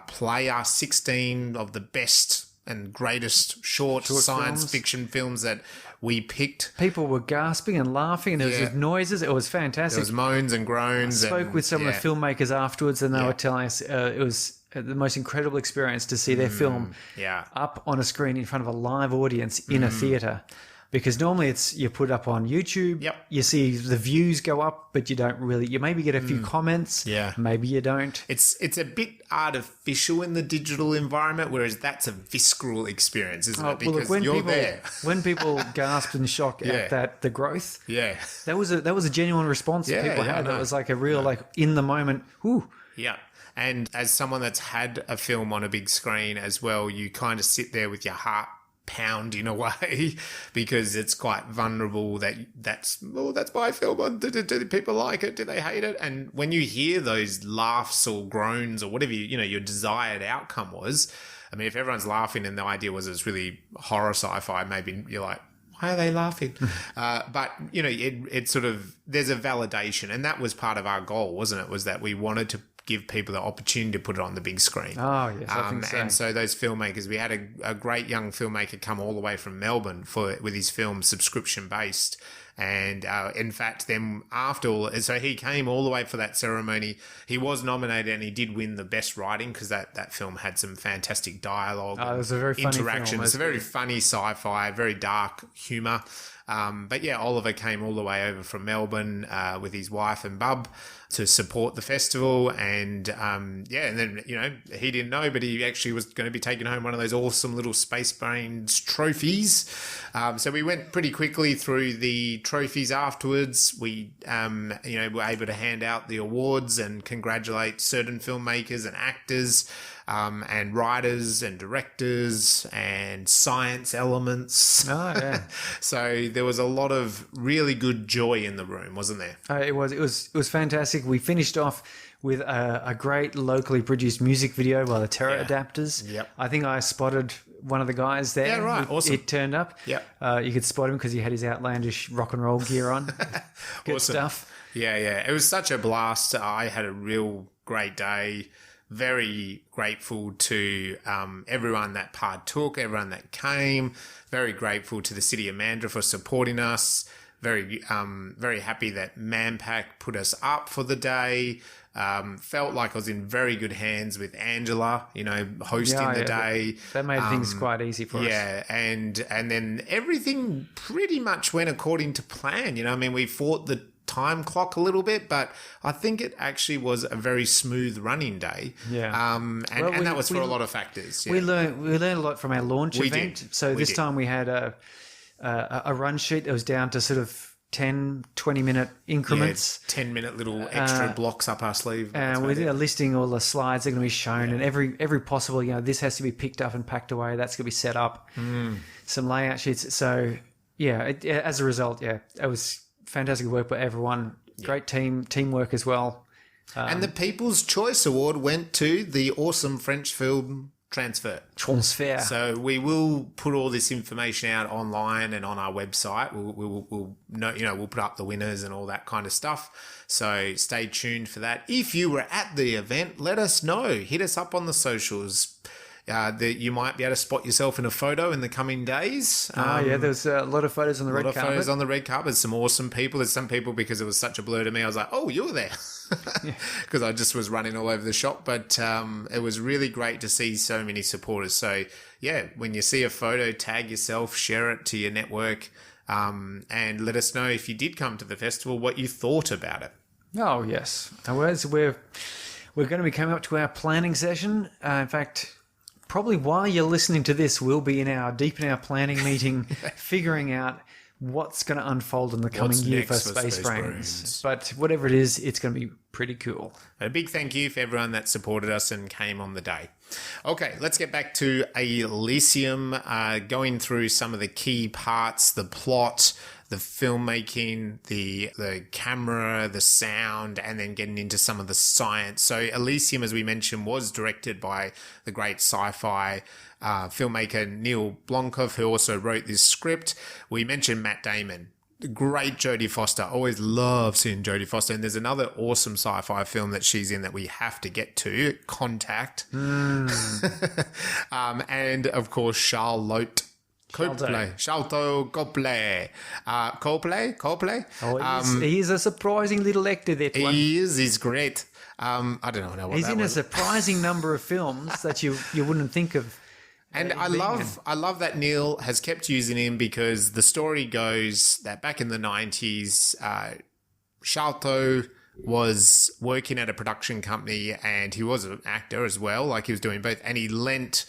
S3: play our 16 of the best and greatest short science fiction films that we picked.
S2: People were gasping and laughing, and there was just noises. It was fantastic.
S3: There was moans and groans.
S2: I spoke with some of the filmmakers afterwards, and they were telling us it was the most incredible experience to see their film up on a screen in front of a live audience in a theatre. Because normally you put up on YouTube, you see the views go up, but you don't really, you maybe get a few comments, maybe you don't.
S3: It's a bit artificial in the digital environment, whereas that's a visceral experience, isn't it? Because you're there.
S2: When people gasped in shock at the growth, that was a genuine response that people had. It was like a real, in the moment, whoo.
S3: Yeah. And as someone that's had a film on a big screen as well, you kind of sit there with your heart pounding away because it's quite vulnerable that's my film. Do people like it? Do they hate it? And when you hear those laughs or groans or whatever your desired outcome was, I mean, if everyone's laughing and the idea was it's really horror sci-fi, maybe you're like, why are they laughing? But it sort of, there's a validation, and that was part of our goal, wasn't it? Was that we wanted to give people the opportunity to put it on the big screen.
S2: Oh, yes, I think so.
S3: And so those filmmakers, we had a great young filmmaker come all the way from Melbourne with his film subscription-based. And in fact, then after all, so he came all the way for that ceremony. He was nominated and he did win the best writing because that film had some fantastic dialogue.
S2: It was a very funny
S3: interaction.
S2: film.
S3: It's a very funny sci-fi, very dark humour. But yeah, Oliver came all the way over from Melbourne with his wife and bub to support the festival. And and then, he didn't know, but he actually was going to be taking home one of those awesome little spacebrains trophies. So we went pretty quickly through the trophies afterwards. We, were able to hand out the awards and congratulate certain filmmakers and actors. And writers and directors and science elements.
S2: Oh, yeah.
S3: So there was a lot of really good joy in the room, wasn't there?
S2: It was fantastic. We finished off with a great locally produced music video by the Terror Adapters.
S3: Yep.
S2: I think I spotted one of the guys there.
S3: Yeah, right. Awesome.
S2: It turned up.
S3: Yep.
S2: You could spot him because he had his outlandish rock and roll gear on. Good
S3: awesome
S2: stuff.
S3: Yeah. It was such a blast. I had a real great day. Very grateful to everyone that partook, everyone that came. Very grateful to the City of Mandurah for supporting us. Very happy that Manpack put us up for the day. Felt like I was in very good hands with Angela, hosting the day.
S2: That made things quite easy for us.
S3: Yeah, and then everything pretty much went according to plan. We fought the time clock a little bit, but I think it actually was a very smooth running day.
S2: Yeah.
S3: And that was for a lot of factors. Yeah.
S2: We learned a lot from our launch event.
S3: Did.
S2: So this time we had a run sheet that was down to sort of 10, 20-minute increments.
S3: 10-minute little extra blocks up our sleeve.
S2: And we're listing all the slides that are going to be shown, and every possible, this has to be picked up and packed away. That's going to be set up. Some layout sheets. So, as a result, it was fantastic work by everyone. Great teamwork as well.
S3: And the People's Choice Award went to the awesome French film Transfer. So we will put all this information out online and on our website. We'll put up the winners and all that kind of stuff. So stay tuned for that. If you were at the event, let us know. Hit us up on the socials. That you might be able to spot yourself in a photo in the coming days.
S2: There's a lot of photos on the red carpet. A lot of photos
S3: on the red carpet. Some awesome people. There's some people, because it was such a blur to me, I was like, oh, you're there. Because I just was running all over the shop. But it was really great to see so many supporters. So, when you see a photo, tag yourself, share it to your network, and let us know if you did come to the festival, what you thought about it.
S2: Oh, yes. Otherwise, we're going to be coming up to our planning session. In fact, probably while you're listening to this, we'll be deep in our planning meeting, figuring out what's going to unfold in the coming year for Spacebrains. But whatever it is, it's going to be pretty cool.
S3: A big thank you for everyone that supported us and came on the day. Okay, let's get back to Elysium, going through some of the key parts, the plot, the filmmaking, the camera, the sound, and then getting into some of the science. So Elysium, as we mentioned, was directed by the great sci-fi filmmaker Neill Blomkamp, who also wrote this script. We mentioned Matt Damon. The great Jodie Foster. Always love seeing Jodie Foster. And there's another awesome sci-fi film that she's in that we have to get to, Contact. And, of course, Sharlto Copley. Copley?
S2: Oh, he's a surprising little actor, that one.
S3: He is. He's great. I don't know what
S2: he's
S3: that
S2: in
S3: was.
S2: a surprising number of films that you wouldn't think of.
S3: And I love that Neill has kept using him, because the story goes that back in the 90s, Sharlto was working at a production company, and he was an actor as well, like he was doing both, and he lent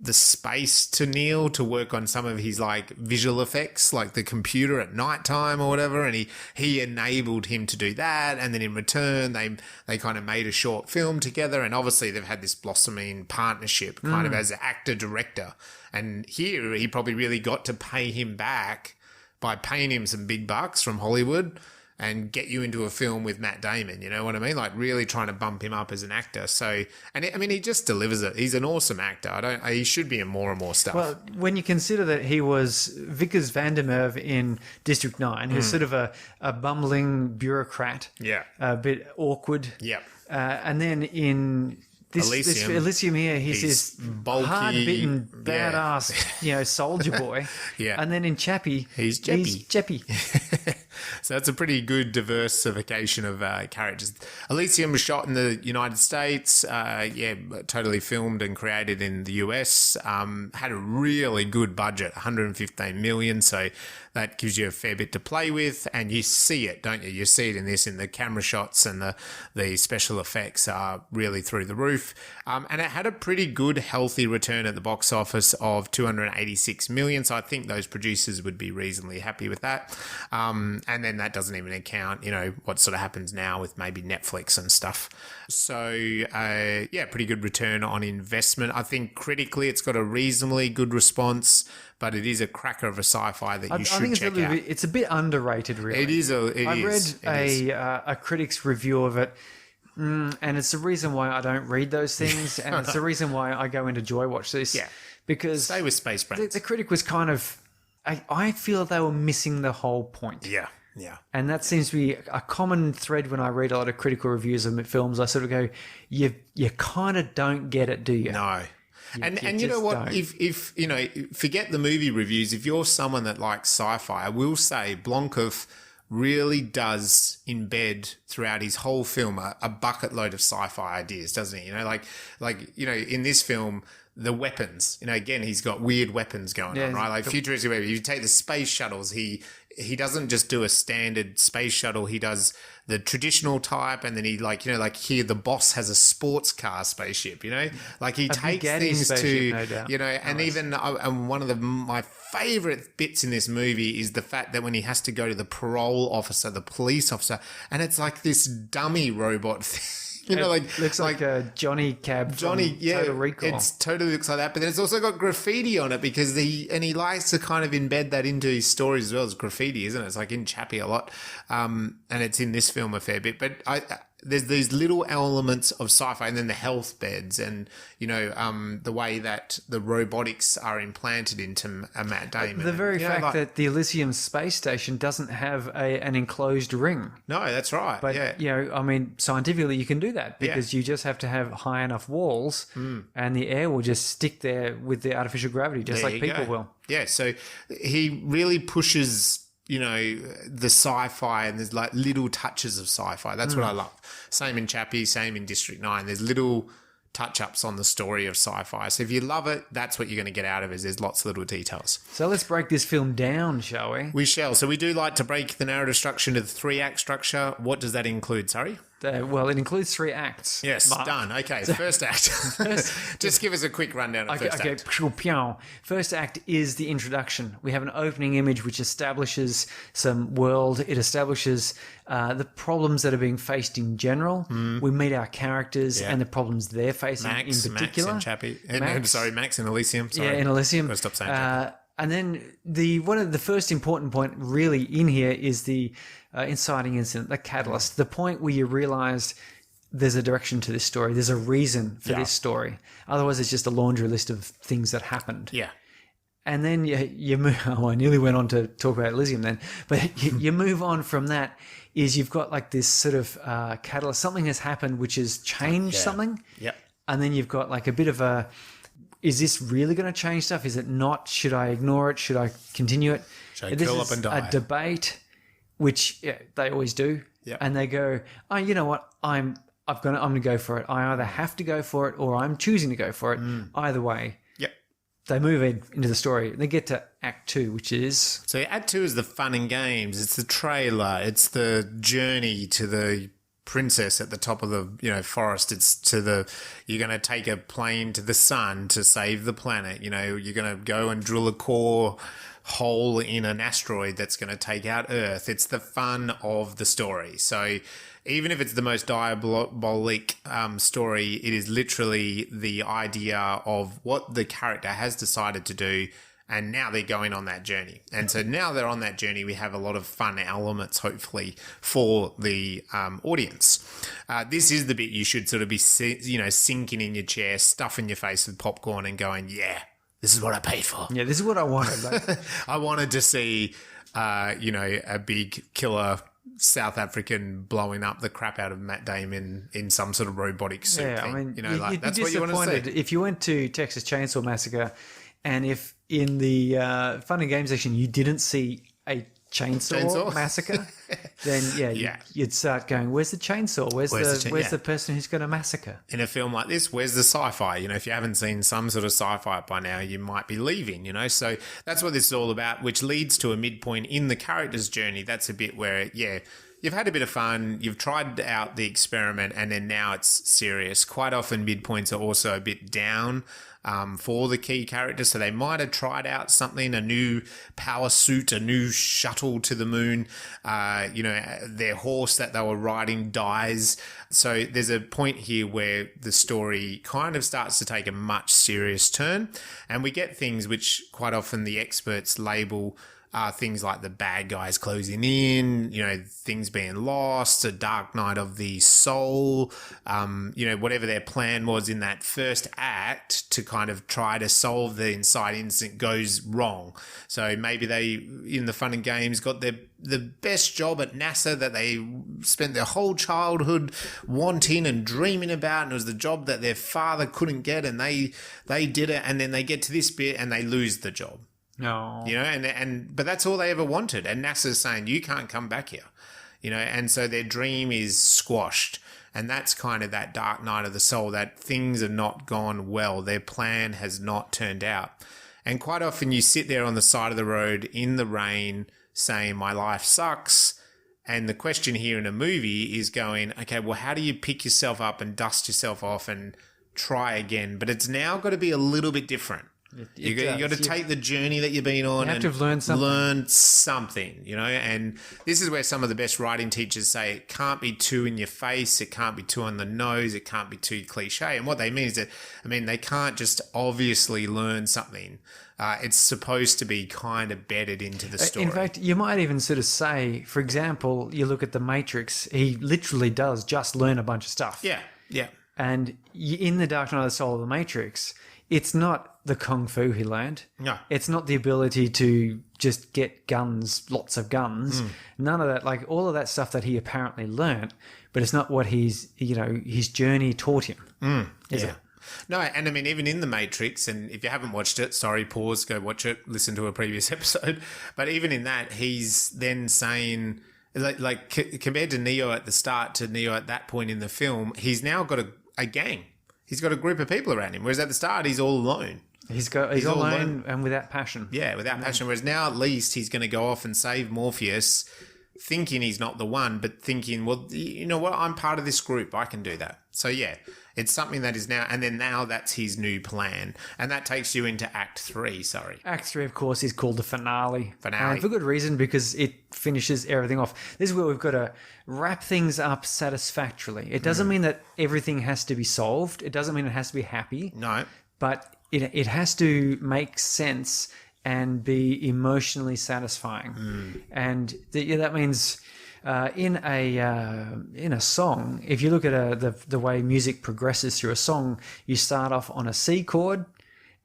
S3: the space to Neill to work on some of his like visual effects, like the computer at nighttime or whatever, and he enabled him to do that. And then in return, they kind of made a short film together, and obviously they've had this blossoming partnership kind of as an actor director. And here he probably really got to pay him back by paying him some big bucks from Hollywood and get you into a film with Matt Damon, you know what I mean? Like really trying to bump him up as an actor. So, he just delivers it. He's an awesome actor. He should be in more and more stuff.
S2: Well, when you consider that he was Vickers van der Merwe in District 9, who's sort of a bumbling bureaucrat.
S3: Yeah.
S2: A bit awkward.
S3: Yeah.
S2: And then in this Elysium here, he's this
S3: bulky,
S2: hard-bitten, badass, soldier boy.
S3: Yeah.
S2: And then in Chappie,
S3: he's
S2: Chappie.
S3: So that's a pretty good diversification of characters. Elysium was shot in the United States. Totally filmed and created in the US. Had a really good budget, $115 million. So that gives you a fair bit to play with, and you see it, don't you? You see it in the camera shots, and the special effects are really through the roof. And it had a pretty good, healthy return at the box office of $286 million. So I think those producers would be reasonably happy with that. And then that doesn't even account, what sort of happens now with maybe Netflix and stuff. So, pretty good return on investment. I think critically it's got a reasonably good response, but it is a cracker of a sci-fi that you should check out.
S2: It's a bit underrated, really.
S3: It is.
S2: I read a critic's review of it, and it's the reason why I don't read those things, and it's the reason why I go into Joy Watch this.
S3: Yeah.
S2: Because
S3: stay with Spacebrains.
S2: The critic was kind of... I feel they were missing the whole point.
S3: Yeah. Yeah.
S2: And that seems to be a common thread when I read a lot of critical reviews of films. I sort of go, you kind of don't get it, do you?
S3: No. And you know what?
S2: Don't.
S3: If forget the movie reviews, if you're someone that likes sci-fi, I will say Blomkamp really does embed throughout his whole film a bucket load of sci-fi ideas, doesn't he? In this film, the weapons, again, he's got weird weapons going on, right? Like futuristic weapons. If you take the space shuttles, he doesn't just do a standard space shuttle. He does the traditional type, and then he here the boss has a sports car spaceship, like he takes things to,
S2: no doubt.
S3: And
S2: nice.
S3: even and one of my favorite bits in this movie is the fact that when he has to go to the parole officer, the police officer, and it's like this dummy robot thing.
S2: Looks like a Johnny cab. Total Recall.
S3: It totally looks like that. But then it's also got graffiti on it because he likes to kind of embed that into his stories as well as graffiti, isn't it? It's like in Chappie a lot, and it's in this film a fair bit. But there's these little elements of sci-fi, and then the health beds, and the way that the robotics are implanted into Matt Damon.
S2: The very fact that the Elysium space station doesn't have an enclosed ring.
S3: No, that's right.
S2: But scientifically you can do that because you just have to have high enough walls, and the air will just stick there with the artificial gravity, just like people will.
S3: Yeah, so he really pushes the sci-fi, and there's like little touches of sci-fi. That's what I love. Same in Chappie, same in District 9. There's little touch-ups on the story of sci-fi. So if you love it, that's what you're going to get out of it. There's lots of little details.
S2: So let's break this film down, shall we?
S3: We shall. So we do like to break the narrative structure into the 3-act structure. What does that include, Surrey?
S2: Well, it includes 3 acts.
S3: Yes,
S2: Mark.
S3: done. Okay, first act. Just give us a quick rundown of first act.
S2: Okay, first act is the introduction. We have an opening image which establishes some world. It establishes the problems that are being faced in general. We meet our characters and the problems they're facing in particular.
S3: Max and Chappie. Max and Elysium. Sorry.
S2: Yeah, in Elysium.
S3: Gotta stop saying Chappie.
S2: And then one of the first important point really in here is the inciting incident, the catalyst, the point where you realise there's a direction to this story, there's a reason for this story. Otherwise, it's just a laundry list of things that happened.
S3: Yeah.
S2: And then you move. Oh, I nearly went on to talk about Elysium then, but you move on from that. Is you've got like this sort of catalyst. Something has happened which has changed something.
S3: Yep.
S2: And then you've got like a bit of a. Is this really going to change stuff? Is it not? Should I ignore it? Should I continue it?
S3: Should I curl up and die?
S2: A debate, which they always do, and they go, "Oh, you know what? I'm going to go for it. I either have to go for it or I'm choosing to go for it. Either way."
S3: Yep.
S2: They move into the story. They get to Act 2, which is...
S3: So Act 2 is the fun and games. It's the trailer. It's the journey to the princess at the top of the forest. It's to you're going to take a plane to the sun to save the planet. You're going to go and drill a core hole in an asteroid that's going to take out Earth. It's the fun of the story. So even if it's the most diabolic story, it is literally the idea of what the character has decided to do, and now they're going on that journey. And so now they're on that journey, we have a lot of fun elements, hopefully, for the audience. This is the bit you should sort of be, sinking in your chair, stuffing your face with popcorn and going, yeah, this is what I paid for.
S2: Yeah, this is what I wanted.
S3: I wanted to see, a big killer South African blowing up the crap out of Matt Damon in some sort of robotic suit thing.
S2: I mean,
S3: that's what you want to see.
S2: If you went to Texas Chainsaw Massacre and if in the fun and games section you didn't see a chainsaw massacre, then you'd start going, where's the chainsaw? Where's the person who's going to massacre?
S3: In a film like this, where's the sci-fi? If you haven't seen some sort of sci-fi by now, you might be leaving, So that's what this is all about, which leads to a midpoint in the character's journey. That's a bit where, you've had a bit of fun, you've tried out the experiment, and then now it's serious. Quite often midpoints are also a bit down for the key character. So they might have tried out something, a new power suit, a new shuttle to the moon. Their horse that they were riding dies. So there's a point here where the story kind of starts to take a much serious turn. And we get things which quite often the experts label things like the bad guys closing in, things being lost, a dark night of the soul, whatever their plan was in that first act to kind of try to solve the inside incident goes wrong. So maybe they, in the fun and games, got the best job at NASA that they spent their whole childhood wanting and dreaming about, and it was the job that their father couldn't get, and they did it, and then they get to this bit and they lose the job.
S2: No.
S3: But that's all they ever wanted. And NASA's saying, you can't come back here, and so their dream is squashed. And that's kind of that dark night of the soul, that things have not gone well. Their plan has not turned out. And quite often you sit there on the side of the road in the rain saying, my life sucks. And the question here in a movie is going, okay, well, how do you pick yourself up and dust yourself off and try again? But it's now got to be a little bit different. You got to take the journey that you've been on and
S2: learn
S3: something, and this is where some of the best writing teachers say it can't be too in your face, it can't be too on the nose, it can't be too cliche. And what they mean is that, they can't just obviously learn something. It's supposed to be kind of bedded into the story.
S2: In fact, you might even sort of say, for example, you look at The Matrix, he literally does just learn a bunch of stuff.
S3: Yeah.
S2: And in The Dark Knight of the Soul of the Matrix, it's not the kung fu he learned.
S3: No.
S2: It's not the ability to just get guns, lots of guns. None of that, like all of that stuff that he apparently learned, but it's not what his journey taught him. Is it?
S3: No, and even in The Matrix, and if you haven't watched it, sorry, pause, go watch it, listen to a previous episode. But even in that, he's then saying, compared to Neo at the start to Neo at that point in the film, he's now got a gang. he's got a group of people around him. Whereas at the start, he's all alone.
S2: He's all alone and without passion.
S3: Yeah, without passion. Whereas now, at least, he's going to go off and save Morpheus, thinking he's not the one, but thinking, well, you know what? I'm part of this group. I can do that. So, yeah, it's something that is now... And then now that's his new plan. And that takes you into Act 3, sorry.
S2: Act 3, of course, is called the finale.
S3: Finale.
S2: For good reason, because it finishes everything off. This is where we've got to wrap things up satisfactorily. It doesn't mean that everything has to be solved. It doesn't mean it has to be happy.
S3: No.
S2: But it has to make sense and be emotionally satisfying. And that means in a song, if you look at the way music progresses through a song, you start off on a C chord,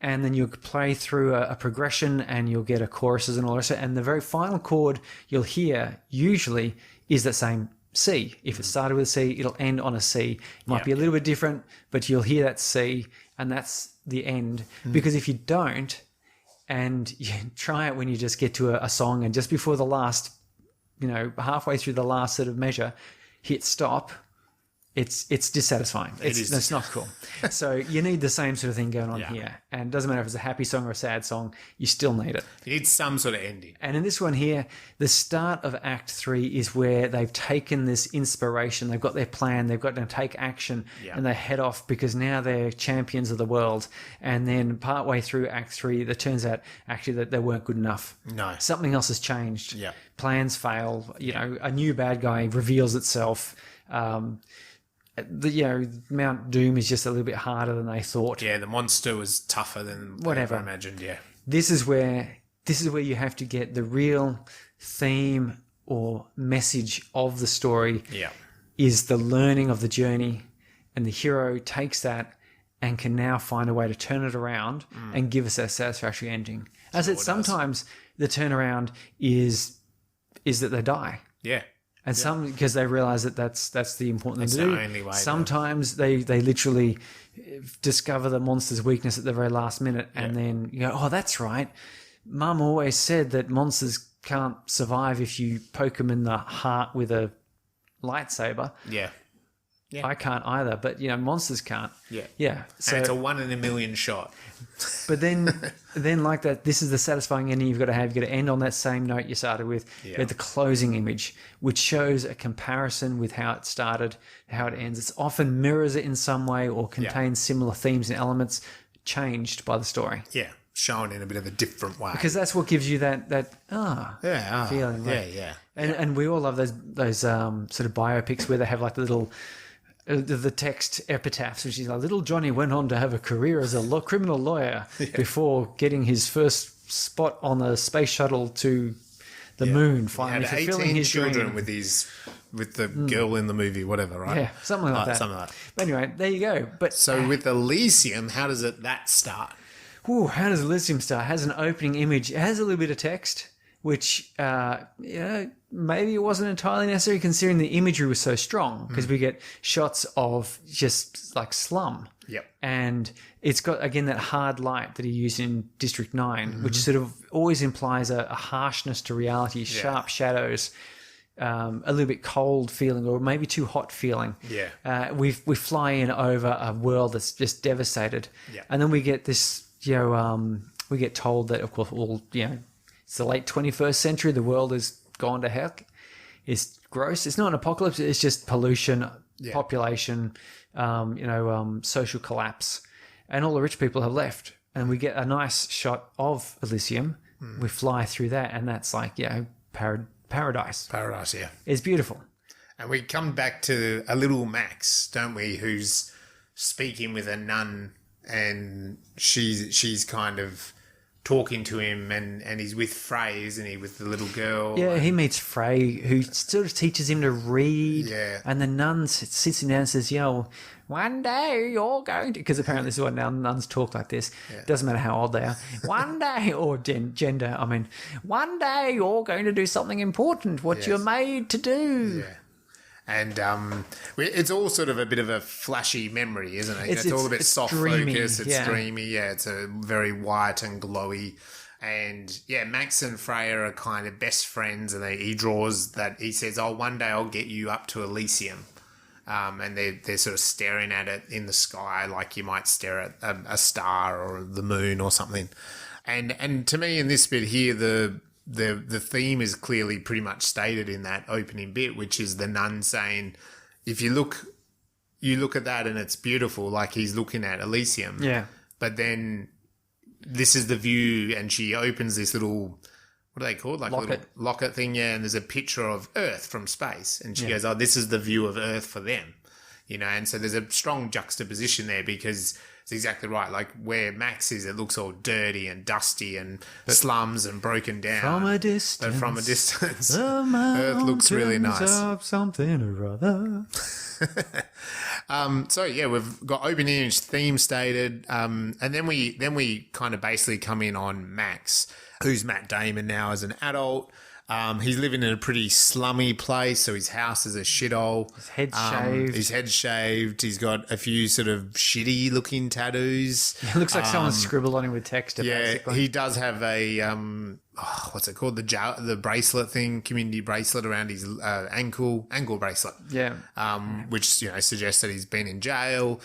S2: and then you'll play through a progression, and you'll get a choruses and all that. And the very final chord you'll hear usually is that same C. If it started with a C, it'll end on a C. It might be a little bit different, but you'll hear that C, and that's the end. Because if you don't, and you try it when you just get to a song, and just before the last, halfway through the last sort of measure, hit stop, it's dissatisfying. It's not cool. So you need the same sort of thing going on here. And it doesn't matter if it's a happy song or a sad song, you still need it.
S3: You need some sort of ending.
S2: And in this one here, the start of Act 3 is where they've taken this inspiration, they've got their plan, they've got to take action, and they head off because now they're champions of the world. And then partway through Act 3, it turns out actually that they weren't good enough.
S3: No.
S2: Something else has changed.
S3: Yeah.
S2: Plans fail. A new bad guy reveals itself. Mount Doom is just a little bit harder than they thought.
S3: Yeah, the monster was tougher than they ever imagined. Yeah,
S2: this is where you have to get the real theme or message of the story.
S3: Yeah,
S2: is the learning of the journey, and the hero takes that and can now find a way to turn it around and give us a satisfactory ending. As it sometimes the turnaround is that they die.
S3: Yeah.
S2: And some, because they realize that that's the important thing to do.
S3: The only way.
S2: Sometimes they literally discover the monster's weakness at the very last minute, and then you go, oh, that's right. Mum always said that monsters can't survive if you poke them in the heart with a lightsaber.
S3: Yeah.
S2: I can't either, but monsters can't. Yeah.
S3: So, and it's a 1 in a million shot.
S2: But then like that, this is the satisfying ending you've got to have. You've got to end on that same note you started with. You have the closing image, which shows a comparison with how it started, how it ends. It often mirrors it in some way or contains similar themes and elements changed by the story.
S3: Yeah, shown in a bit of a different way.
S2: Because that's what gives you that feeling.
S3: Yeah.
S2: And we all love those sort of biopics where they have like the little... the text epitaphs, which is like, little Johnny went on to have a career as a criminal lawyer before getting his first spot on the space shuttle to the moon, finally fulfilling his
S3: children
S2: dream.
S3: with the girl in the movie, whatever, right?
S2: Yeah, something like that.
S3: Something like that.
S2: But anyway, there you go. But
S3: so with Elysium, how does that start?
S2: How does Elysium start? It has an opening image. It has a little bit of text, which maybe it wasn't entirely necessary considering the imagery was so strong, because we get shots of just like slum.
S3: Yep.
S2: And it's got, again, that hard light that he used in District 9, which sort of always implies a harshness to reality, sharp shadows, a little bit cold feeling, or maybe too hot feeling.
S3: Yeah.
S2: We fly in over a world that's just devastated.
S3: Yeah.
S2: And then we get this, we get told that, of course, it's the late 21st century. The world has gone to heck. It's gross. It's not an apocalypse. It's just pollution, population, social collapse. And all the rich people have left. And we get a nice shot of Elysium. We fly through that, and that's like, paradise.
S3: Paradise, yeah.
S2: It's beautiful.
S3: And we come back to a little Max, don't we, who's speaking with a nun, and she's kind of talking to him, and he's with Frey, isn't he, with the little girl?
S2: Yeah, he meets Frey, who sort of teaches him to read.
S3: Yeah.
S2: And the nun sits him down and says, one day you're going to... Because apparently this is what nuns talk like this. Yeah. Doesn't matter how old they are. One day, or gender, one day you're going to do something important, what you're made to do.
S3: Yeah. And it's all sort of a bit of a flashy memory, isn't it? It's all a bit soft
S2: dreamy,
S3: focus. It's dreamy. Yeah, it's a very white and glowy. And Max and Freya are kind of best friends, and he draws that. He says, "Oh, one day I'll get you up to Elysium." and they're sort of staring at it in the sky like you might stare at a star or the moon or something. And to me, in this bit here, the theme is clearly pretty much stated in that opening bit, which is the nun saying, if you look at that and it's beautiful, like he's looking at Elysium.
S2: Yeah.
S3: But then this is the view, and she opens this little, what are they called? Like
S2: Locket.
S3: a little locket thing, yeah, and there's a picture of Earth from space. And she goes, oh, this is the view of Earth for them. You know, and so there's a strong juxtaposition there because it's exactly right. Like where Max is, it looks all dirty and dusty and slums and broken down.
S2: From a distance.
S3: But from a distance,
S2: The
S3: Earth looks really nice.
S2: of something or other.
S3: So yeah, we've got open image theme stated, and then we kind of basically come in on Max, who's Matt Damon now as an adult. He's living in a pretty slummy place, so his house is a shithole.
S2: His head's shaved.
S3: His head's shaved. He's got a few sort of shitty looking tattoos.
S2: It looks like someone scribbled on him with text.
S3: Yeah,
S2: basically.
S3: he does have a what's it called? The bracelet thing, community bracelet around his ankle bracelet.
S2: Yeah.
S3: Which suggests that he's been in jail.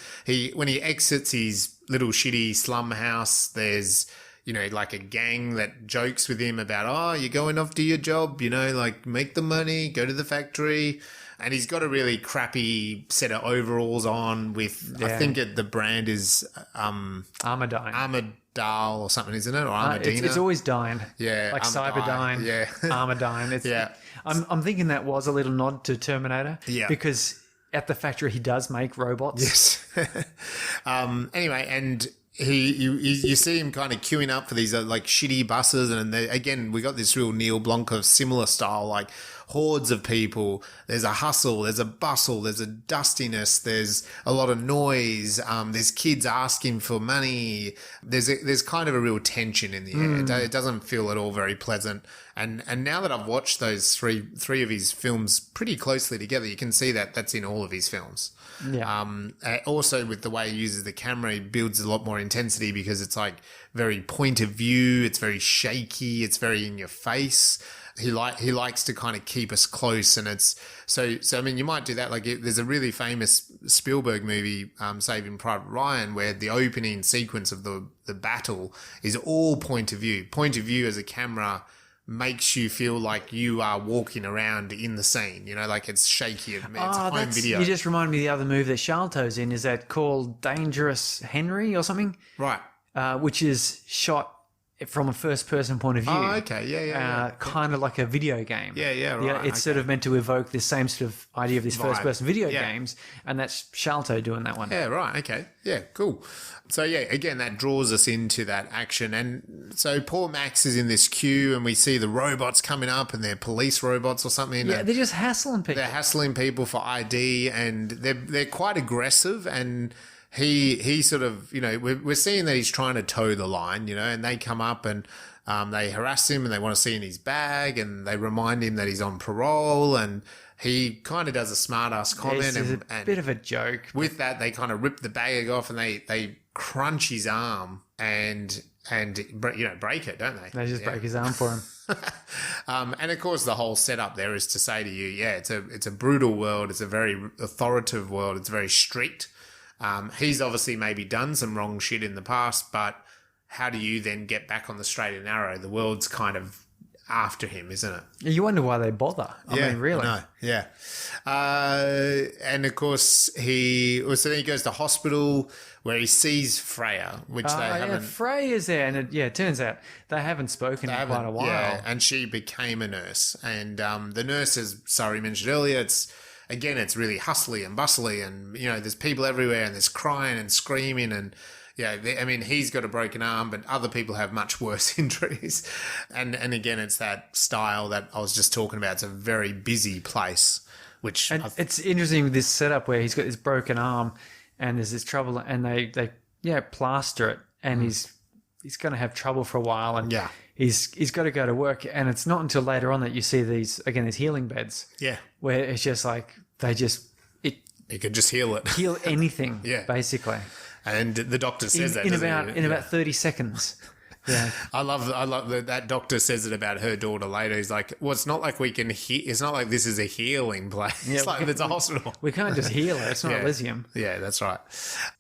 S3: When he exits his little shitty slum house, there's like a gang that jokes with him about, oh, you're going off to your job, like make the money, go to the factory. And he's got a really crappy set of overalls on with, I think the brand is
S2: Armadine.
S3: Armadale or something, isn't it? Or Armadina.
S2: It's always Dine.
S3: Yeah.
S2: Like Cyberdyne.
S3: Yeah.
S2: Armadine.
S3: Yeah.
S2: I'm thinking that was a little nod to Terminator.
S3: Yeah.
S2: Because at the factory he does make robots.
S3: Yes. Anyway, and you see him kind of queuing up for these like shitty buses, and again we got this real Neill Blomkamp similar style, like hordes of people. There's a hustle, there's a bustle, there's a dustiness, there's a lot of noise. There's kids asking for money. There's kind of a real tension in the air. It doesn't feel at all very pleasant. And now that I've watched those three of his films pretty closely together, you can see that that's in all of his films.
S2: Yeah.
S3: Also, with the way he uses the camera, he builds a lot more intensity because it's like very point of view. It's very shaky. It's very in your face. He likes to kind of keep us close, and it's so. I mean, you might do that. Like, there's a really famous Spielberg movie, Saving Private Ryan, where the opening sequence of the battle is all point of view. Point of view as a camera makes you feel like you are walking around in the scene, like it's shaky. It's home video.
S2: You just reminded me of the other movie that Sharlto's in. Is that called Dangerous Henry or something?
S3: Right.
S2: Which is shot from a first-person point of view.
S3: Oh, okay. Yeah.
S2: Kind of like a video game.
S3: Yeah, right.
S2: It's sort of meant to evoke this same sort of idea of this first-person video games, and that's Sharlto doing that one.
S3: Yeah, right. Okay. Yeah, cool. So, yeah, again, that draws us into that action. And so poor Max is in this queue, and we see the robots coming up, and they're police robots or something.
S2: Yeah, they're just hassling people.
S3: They're hassling people for ID, and they're quite aggressive, and he sort of, we're seeing that he's trying to toe the line, and they come up and they harass him, and they want to see in his bag, and they remind him that he's on parole, and he kind of does a smart-ass comment.
S2: It's a bit of a joke.
S3: With that, they kind of rip the bag off, and they crunch his arm and break it, don't they?
S2: They just break his arm for him.
S3: And of course, the whole setup there is to say to you, it's a brutal world. It's a very authoritative world. It's very strict. He's obviously maybe done some wrong shit in the past, but how do you then get back on the straight and narrow? The world's kind of after him, isn't it?
S2: You wonder why they bother. I mean, really.
S3: No, yeah. And of course, then he goes to hospital where he sees Freya, which they haven't.
S2: Yeah, Freya's there, and it turns out they haven't spoken in quite a while.
S3: Yeah, and she became a nurse, and the nurse, as Surrey mentioned earlier, it's really hustly and bustly, and there's people everywhere, and there's crying and screaming, and he's got a broken arm, but other people have much worse injuries, and again, it's that style that I was just talking about. It's a very busy place, which
S2: it's interesting with this setup where he's got this broken arm, and there's this trouble, and they plaster it, and he's going to have trouble for a while, and he's got to go to work, and it's not until later on that you see these healing beds, where it's just like it
S3: could just heal
S2: anything, basically.
S3: And the doctor says
S2: in about 30 seconds. Yeah.
S3: I love that doctor says it about her daughter later. He's like, well, it's not like we can it's not like this is a healing place.
S2: Yeah,
S3: It's like it's a hospital.
S2: We can't just heal her. It's not Elysium.
S3: Yeah, that's right.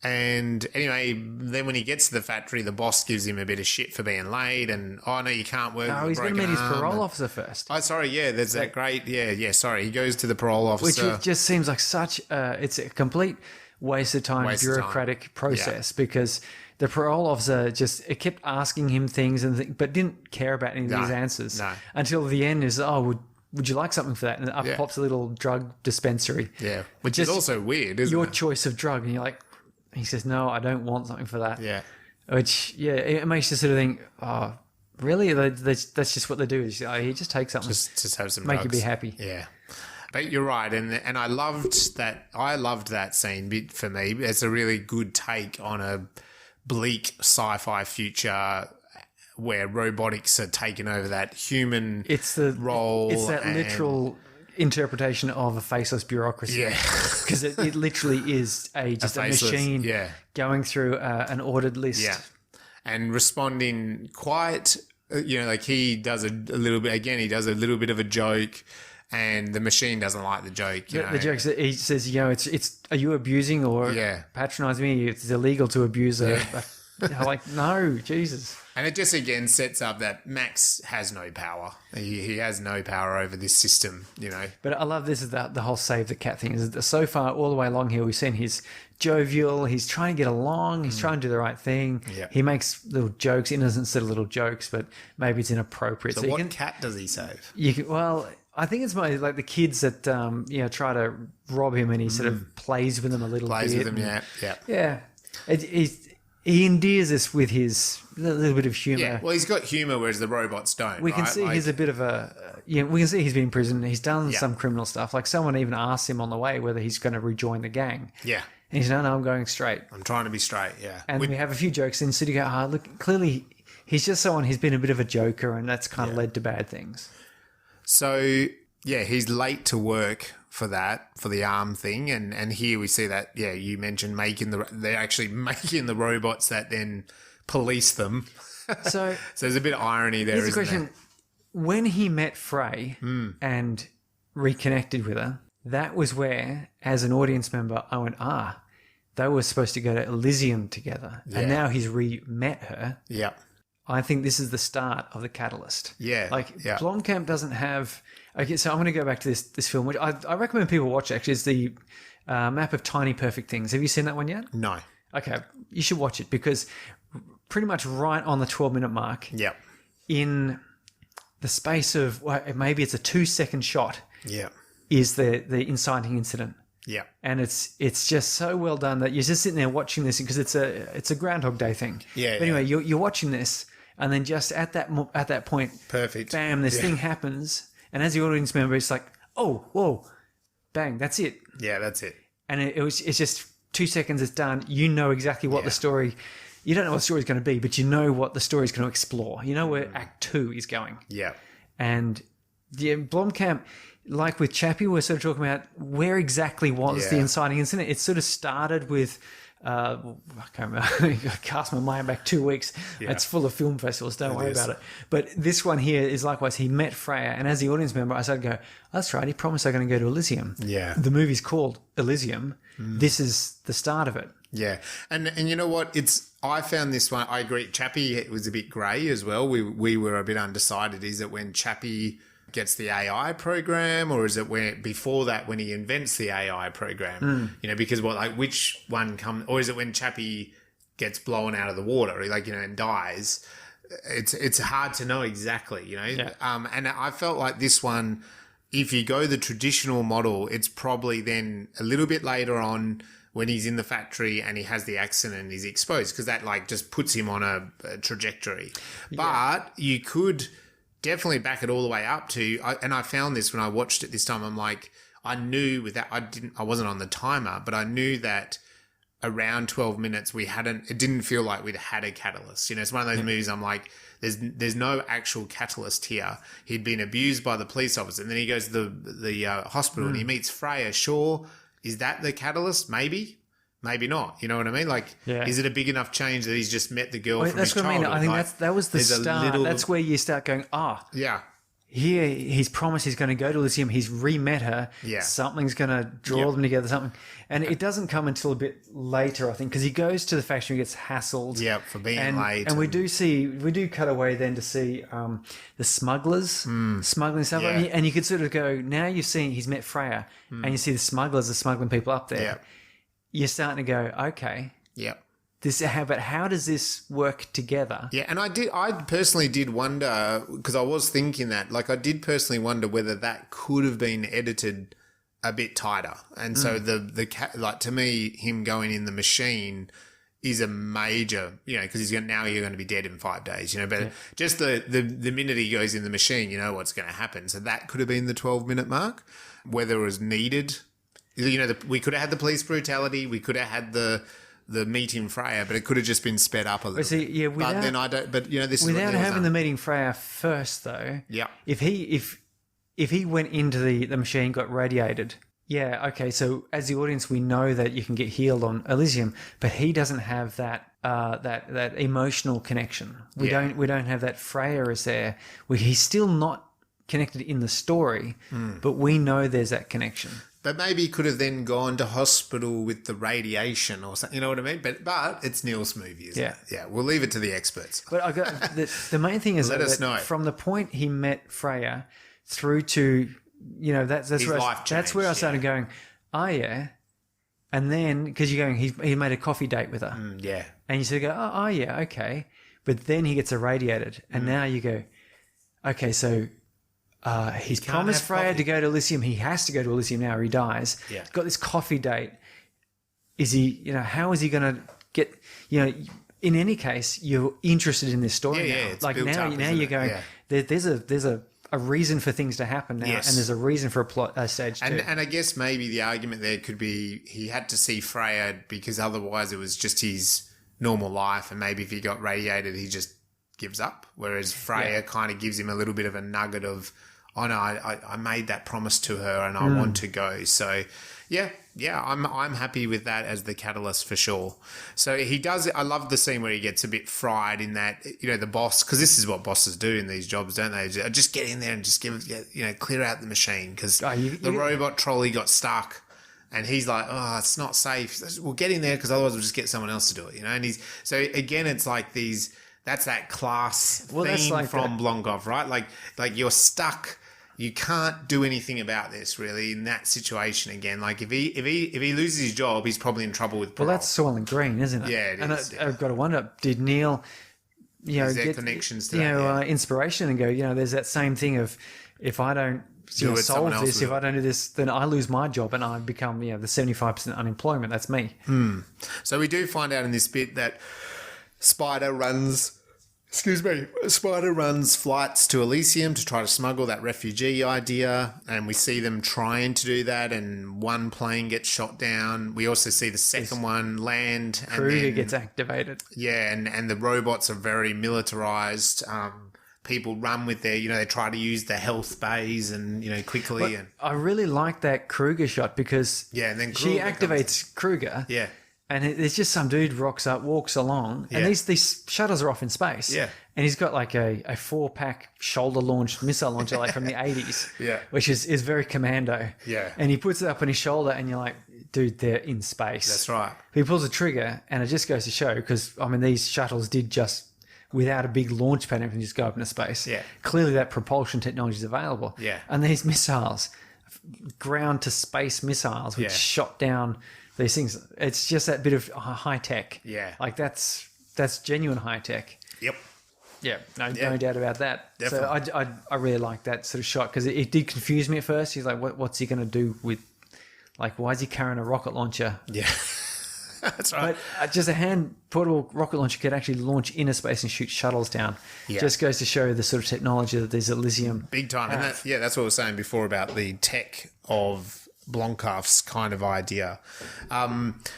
S3: And anyway, then when he gets to the factory, the boss gives him a bit of shit for being late, and no, you can't work.
S2: Oh,
S3: with
S2: he's
S3: a
S2: going to
S3: broken
S2: meet his
S3: arm.
S2: parole officer first.
S3: Oh, sorry, yeah, there's that great, sorry. He goes to the parole officer.
S2: Which just seems like it's a complete waste of time, bureaucratic process, because the parole officer it kept asking him things but didn't care about any of these answers until the end is, would you like something for that? And up pops a little drug dispensary.
S3: Yeah, which is also weird, isn't
S2: your
S3: it?
S2: choice of drug. And you're like, he says, no, I don't want something for that.
S3: Yeah.
S2: Which, it makes you sort of think, oh, really? That's just what they do. Is he just takes something.
S3: Just have some
S2: make
S3: drugs.
S2: you be happy.
S3: Yeah. But you're right, and I loved that. I loved that scene. For me, it's a really good take on a bleak sci-fi future where robotics are taking over that human role.
S2: It's that literal interpretation of a faceless bureaucracy. Yeah, because it literally is just a machine going through an ordered list.
S3: Yeah, and responding quite. Like he does a little bit. Again, he does a little bit of a joke. And the machine doesn't like the joke.
S2: The joke is that he says, it's are you abusing or patronising me? It's illegal to abuse a like, no, Jesus. And
S3: it just again sets up that Max has no power. He has no power over this system,
S2: But I love this is the whole save the cat thing. Is that so far all the way along here we've seen he's jovial, he's trying to get along, he's trying to do the right thing. Yeah. He makes little jokes, innocent sort of little jokes, but maybe it's inappropriate.
S3: So what cat does he save?
S2: I think it's more like the kids that try to rob him, and he sort of plays with them a little bit.
S3: Plays with them,
S2: yeah. He endears us with his little bit of humour.
S3: Yeah, well, he's got humour, whereas the robots don't.
S2: We can see he's a bit of a we can see he's been in prison. He's done some criminal stuff. Like someone even asked him on the way whether he's going to rejoin the gang.
S3: Yeah.
S2: And he said, no, I'm going straight.
S3: I'm trying to be straight, yeah.
S2: And we have a few jokes in, so you go, look, clearly he's just someone who's been a bit of a joker, and that's kind of led to bad things.
S3: So, he's late to work for the arm thing. And here we see that, you mentioned they're actually making the robots that then police them. So there's a bit of irony there, isn't there?
S2: When he met Frey and reconnected with her, that was where, as an audience member, I went, they were supposed to go to Elysium together. Yeah. And now he's re-met her.
S3: Yeah.
S2: I think this is the start of the catalyst.
S3: Yeah.
S2: Blomkamp doesn't have... Okay, so I'm going to go back to this film, which I recommend people watch, actually. It's the Map of Tiny Perfect Things. Have you seen that one yet?
S3: No.
S2: Okay, you should watch it, because pretty much right on the 12-minute mark, in the space of, maybe it's a 2-second shot, is the inciting incident.
S3: Yeah.
S2: And it's just so well done that you're just sitting there watching this, because it's a Groundhog Day thing.
S3: Yeah.
S2: But anyway, you're watching this, and then just at that point,
S3: perfect.
S2: Bam! This thing happens, and as the audience member, it's like, oh, whoa, bang! That's it.
S3: Yeah, that's it.
S2: And it's just 2 seconds. It's done. You know exactly what the story. You don't know what the story's going to be, but you know what the story's going to explore. You know where Act 2 is going.
S3: Yeah.
S2: And Blomkamp, like with Chappie, we're sort of talking about where exactly was the inciting incident. It sort of started with, I can't remember, I cast my mind back 2 weeks. Yeah. It's full of film festivals, don't worry about it. But this one here is likewise, he met Freya, and as the audience member, I started to go, that's right, he promised they're going to go to Elysium.
S3: Yeah.
S2: The movie's called Elysium. This is the start of it.
S3: Yeah. And you know what? I found this one, I agree, Chappie was a bit grey as well. We were a bit undecided. Is it when Chappie gets the AI program, or is it before that when he invents the AI program? Because which one comes, or is it when Chappie gets blown out of the water, and dies? It's hard to know exactly, Yeah. And I felt like this one, if you go the traditional model, it's probably then a little bit later on when he's in the factory and he has the accident and he's exposed, because that just puts him on a trajectory. But you could definitely back it all the way up to, and I found this when I watched it this time, I'm like, I knew with that, I wasn't on the timer, but I knew that around 12 minutes it didn't feel like we'd had a catalyst. It's one of those movies I'm like, there's no actual catalyst here. He'd been abused by the police officer, and then he goes to the hospital and he meets Freya. Sure, is that the catalyst? Maybe. maybe not. You know what I mean? Like, is it a big enough change that he's just met the girl from his childhood?
S2: That's what I mean. I think
S3: like,
S2: that was the start. That's where you start going,
S3: yeah.
S2: Here, he's promised he's going to go to Elysium. He's re-met her.
S3: Yeah.
S2: Something's going to draw them together, something. And it doesn't come until a bit later, I think, because he goes to the factory and gets hassled.
S3: Yeah, for being late.
S2: And we do cut away then to see the smugglers smuggling stuff.
S3: Yeah.
S2: And you could sort of go, now you've seen, he's met Freya, and you see the smugglers are smuggling people up there.
S3: Yeah.
S2: You're starting to go, okay.
S3: Yeah.
S2: But how does this work together?
S3: Yeah, and I personally did wonder, because I was thinking that, like, I did personally wonder whether that could have been edited a bit tighter. And so like, to me, him going in the machine is a major, you know, because you're going to be dead in 5 days, you know, but just the minute he goes in the machine, you know what's going to happen. So that could have been the 12-minute mark, whether it was needed. You know, we could have had the police brutality, we could have had the meeting Freya, but it could have just been sped up a little bit.
S2: Without,
S3: but then I don't. But you know, this
S2: without
S3: is
S2: having the meeting Freya first, though.
S3: Yeah.
S2: If he went into the machine, got radiated. Yeah. Okay. So as the audience, we know that you can get healed on Elysium, but he doesn't have that that emotional connection. We don't have that. Freya is there. He's still not connected in the story, but we know there's that connection.
S3: But maybe he could have then gone to hospital with the radiation or something. You know what I mean? But it's Neill's movie, isn't it? Yeah. We'll leave it to the experts.
S2: But I got the main thing is
S3: Let us know.
S2: From the point he met Freya through to, you know, that's where I started going, oh yeah. And then, because you're going, he made a coffee date with her.
S3: Yeah.
S2: And you sort of go, oh yeah, okay. But then he gets irradiated. And now you go, okay, so he's promised Freya to go to Elysium. He has to go to Elysium now or he dies.
S3: Yeah.
S2: He's got this coffee date. Is he, you know, how is he going to get, you know, in any case, you're interested in this story now.
S3: It's
S2: like
S3: built
S2: now
S3: up,
S2: you're going, there's a reason for things to happen now,
S3: Yes.
S2: and there's a reason for a stage two.
S3: And I guess maybe the argument there could be he had to see Freya because otherwise it was just his normal life, and maybe if he got radiated, he just gives up. Whereas Freya kind of gives him a little bit of a nugget of, oh no, I made that promise to her and I want to go. So I'm happy with that as the catalyst for sure. So he does, I love the scene where he gets a bit fried in that, you know, the boss, because this is what bosses do in these jobs, don't they? Just get in there and just clear out the machine because the robot trolley got stuck. And he's like, oh, it's not safe. We'll get in there because otherwise we'll just get someone else to do it, you know? And so again, it's like that's that class theme like from Blomkamp, right? Like you're stuck. You can't do anything about this really in that situation again. Like if he loses his job, he's probably in trouble with parole.
S2: Well, that's Soylent Green, isn't it?
S3: Yeah, it is.
S2: I've got to wonder, did Neill, get
S3: connections to
S2: inspiration and go, you know, there's that same thing of if I don't solve this, if I don't do this, then I lose my job and I become, the 75% unemployment. That's me.
S3: So we do find out in this bit that Spider runs flights to Elysium to try to smuggle that refugee idea, and we see them trying to do that, and one plane gets shot down. We also see the second one land.
S2: Kruger gets activated.
S3: Yeah, and the robots are very militarized. People run with their, they try to use the health bays and, quickly.
S2: But I really like that Kruger shot because
S3: and then
S2: she activates Kruger.
S3: Yeah.
S2: And there's just some dude rocks up, walks along, and these shuttles are off in space.
S3: Yeah.
S2: And he's got like a 4-pack shoulder-launched missile launcher like from the 80s.
S3: Yeah.
S2: Which is very commando.
S3: Yeah.
S2: And he puts it up on his shoulder and you're like, dude, they're in space.
S3: That's right.
S2: He pulls the trigger and it just goes to show because, these shuttles did just, without a big launch pad, everything just go up into space.
S3: Yeah.
S2: Clearly that propulsion technology is available.
S3: Yeah.
S2: And these missiles, ground-to-space missiles, which shot down these things. It's just that bit of high tech.
S3: Yeah.
S2: Like that's genuine high tech.
S3: Yep.
S2: Yeah. No doubt about that.
S3: Definitely.
S2: So I really like that sort of shot because it did confuse me at first. He's like, what's he going to do with, like, why is he carrying a rocket launcher?
S3: Yeah. That's right.
S2: But just a portable rocket launcher could actually launch into space and shoot shuttles down. Yeah. Just goes to show the sort of technology that there's Elysium.
S3: Big time. And that's what I was saying before about the tech of Blomkamp's kind of idea.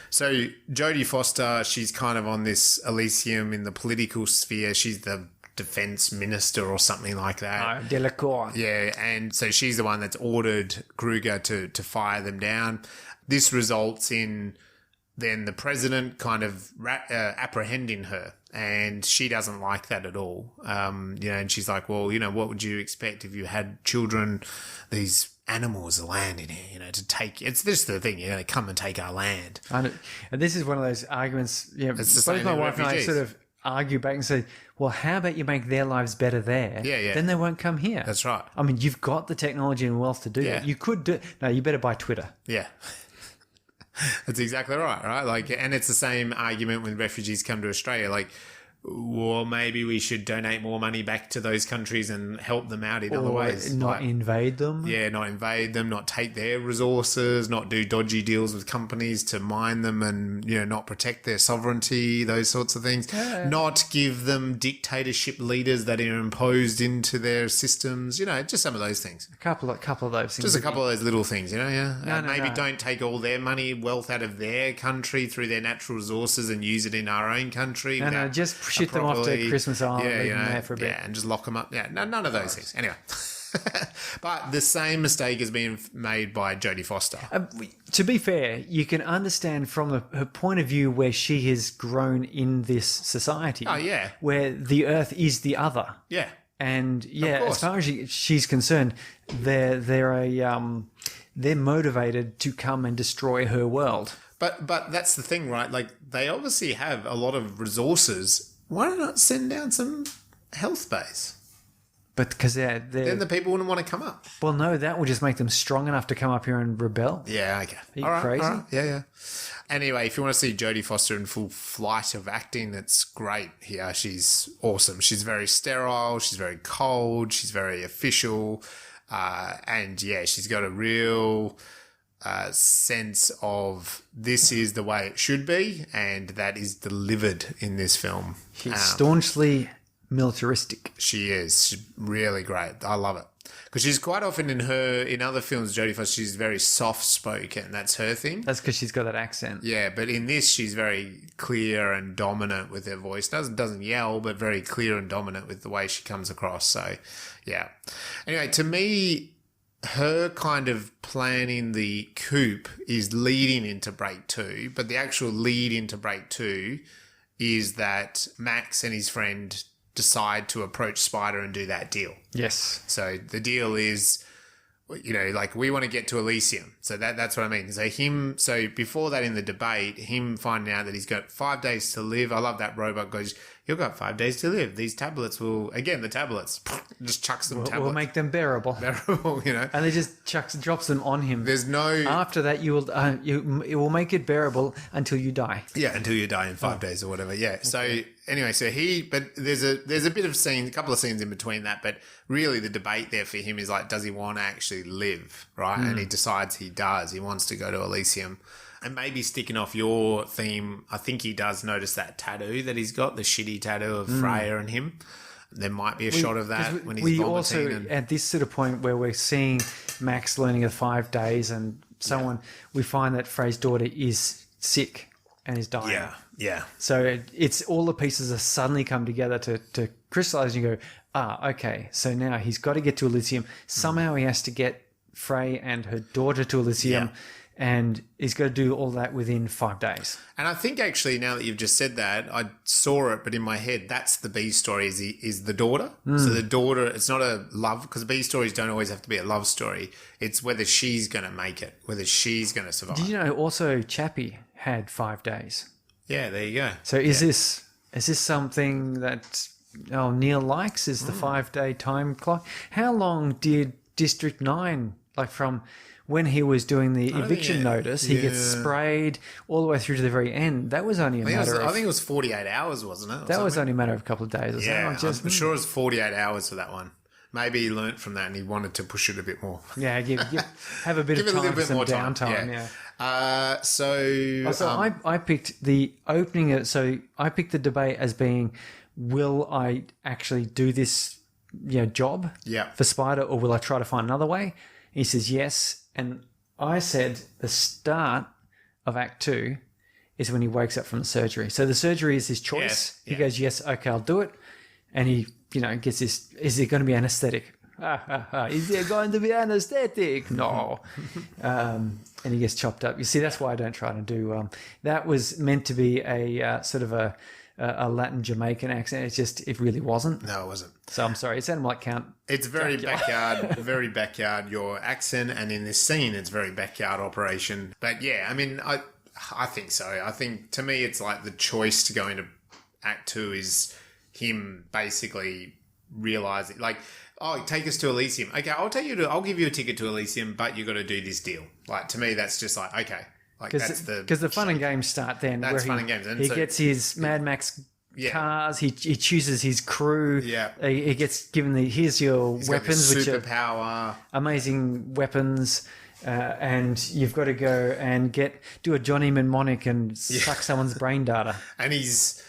S3: So Jodie Foster, she's kind of on this Elysium in the political sphere. She's the defense minister or something like that.
S2: Delacour.
S3: Yeah, and so she's the one that's ordered Kruger to fire them down. This results in then the president kind of apprehending her, and she doesn't like that at all. And she's like, well, what would you expect if you had children, these animals landing here, to take, it's just the thing, they come and take our land.
S2: And this is one of those arguments,
S3: It's the
S2: both
S3: same
S2: my
S3: with
S2: wife and I
S3: refugees.
S2: sort of argue back and say, well, how about you make their lives better there?
S3: Yeah.
S2: Then they won't come here.
S3: That's right.
S2: I mean, you've got the technology and wealth to do
S3: Yeah.
S2: that. You could do, no, you better buy Twitter.
S3: Yeah. That's exactly right? Like, and it's the same argument when refugees come to Australia. Like, well, maybe we should donate more money back to those countries and help them out in other ways.
S2: Not invade them.
S3: Yeah, not invade them, not take their resources, not do dodgy deals with companies to mine them and, not protect their sovereignty, those sorts of things.
S2: Yeah.
S3: Not give them dictatorship leaders that are imposed into their systems, just some of those things.
S2: A couple of those things.
S3: Just a couple of those little things, yeah.
S2: No,
S3: Maybe
S2: no.
S3: don't take all their money, wealth out of their country through their natural resources and use it in our own country.
S2: No, just ship them off to Christmas Island, leave them there for a bit.
S3: Yeah, and just lock them up. Yeah, none of those things. Anyway. But the same mistake is being made by Jodie Foster.
S2: To be fair, you can understand from her point of view where she has grown in this society.
S3: Oh, yeah.
S2: Where the earth is the other.
S3: Yeah.
S2: And yeah,
S3: course.
S2: as far as she's concerned, they're motivated to come and destroy her world.
S3: But that's the thing, right? Like, they obviously have a lot of resources. Why not send down some health base?
S2: But because
S3: Then the people wouldn't want to come up.
S2: well, no, that will just make them strong enough to come up here and rebel.
S3: Yeah, okay.
S2: Are you crazy?
S3: Yeah. Anyway, if you want to see Jodie Foster in full flight of acting, it's great here. She's awesome. She's very sterile. She's very cold. She's very official. And yeah, she's got a real sense of this is the way it should be, and that is delivered in this film.
S2: She's staunchly militaristic.
S3: She is. She's really great. I love it. Because she's quite often in other films, Jodie Foster, she's very soft-spoken. That's her thing.
S2: That's because she's got that accent.
S3: Yeah, but in this, she's very clear and dominant with her voice. Doesn't yell, but very clear and dominant with the way she comes across. So, yeah. Anyway, to me, her kind of planning the coup is leading into Break 2, but the actual lead into Break 2 is that Max and his friend decide to approach Spider and do that deal.
S2: Yes.
S3: So the deal is, like, we want to get to Elysium. So that's what I mean. So before that in the debate, him finding out that he's got 5 days to live. I love that robot goes, you've got 5 days to live. These tablets will, again, the tablets, just chucks them tablets.
S2: We'll make them bearable. And they just drops them on him.
S3: There's no...
S2: After that, it will make it bearable until you die.
S3: Yeah, until you die in 5 days or whatever. Yeah. Okay. So anyway, but there's a bit of scene, a couple of scenes in between that, but really the debate there for him is like, does he want to actually live, right? And he decides he does. He wants to go to Elysium. And maybe sticking off your theme, I think he does notice that tattoo that he's got, the shitty tattoo of Freya and him. There might be a shot of that when he's vomiting.
S2: We also, at this sort of point where we're seeing Max learning of 5 days and so on, we find that Freya's daughter is sick and is dying.
S3: Yeah.
S2: So it's all the pieces have suddenly come together to crystallize and you go, okay, so now he's got to get to Elysium. Somehow he has to get Freya and her daughter to Elysium.
S3: Yeah.
S2: And he's got to do all that within 5 days.
S3: And I think actually now that you've just said that, I saw it, but in my head, that's the B story is the daughter. So the daughter, it's not a love, because B stories don't always have to be a love story. It's whether she's going to make it, whether she's going to survive.
S2: Did you know also Chappie had 5 days?
S3: Yeah, there you go.
S2: So is this something that Neill likes? Is the 5-day time clock? How long did District 9, like from when he was doing the eviction notice, he gets sprayed all the way through to the very end? That was only a matter of...
S3: I think it was 48 hours, wasn't it?
S2: That was only a matter of a couple of days or something.
S3: I'm sure it was 48 hours for that one. Maybe he learnt from that and he wanted to push it a bit more.
S2: Yeah, have a bit of time for some downtime. Yeah. I picked the opening. So I picked the debate as being, will I actually do this job for Spider, or will I try to find another way? He says yes. And I said the start of Act 2 is when he wakes up from the surgery. So the surgery is his choice. He goes, yes, okay, I'll do it. And he, gets this, is it going to be anesthetic? Is there going to be anesthetic? No. And he gets chopped up. You see, that's why I don't try to do. That was meant to be a sort of a Latin Jamaican accent. It really wasn't.
S3: No, it wasn't.
S2: So I'm sorry. It sounded like Count.
S3: It's very backyard, very backyard. Your accent, and in this scene, it's very backyard operation. But yeah, I mean, I think so. I think to me, it's like the choice to go into Act 2 is him basically realizing, like, oh, take us to Elysium. Okay, I'll give you a ticket to Elysium, but you got to do this deal. Like, to me, that's just like, okay. Like, that's
S2: because the fun and games start then.
S3: That's fun and games. And
S2: he gets his Mad Max cars. He chooses his crew.
S3: Yeah.
S2: He gets given here's your weapons, which are
S3: superpower,
S2: amazing weapons. And you've got to go and do a Johnny Mnemonic and suck someone's brain data.
S3: And he's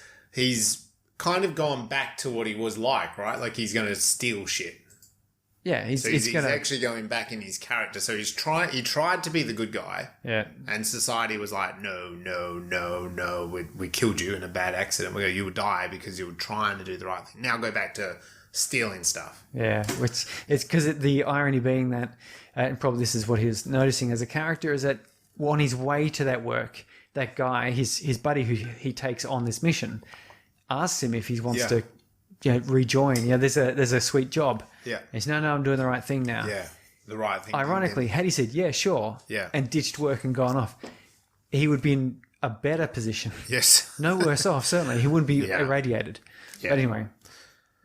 S3: kind of gone back to what he was like, right? Like he's going to steal shit.
S2: Yeah, he's
S3: actually going back in his character. So he tried to be the good guy.
S2: Yeah.
S3: And society was like, no, we killed you in a bad accident. You would die because you were trying to do the right thing. Now go back to stealing stuff.
S2: Yeah, which it's because the irony being that, and probably this is what he was noticing as a character, is that on his way to that work, that guy, his buddy who he takes on this mission, asks him if he wants to rejoin. There's a sweet job.
S3: Yeah.
S2: He's no, I'm doing the right thing now.
S3: Yeah, the right thing.
S2: Ironically, had he said, yeah, sure, and ditched work and gone off, he would be in a better position.
S3: Yes.
S2: No worse off, certainly. He wouldn't be irradiated. Yeah. But anyway,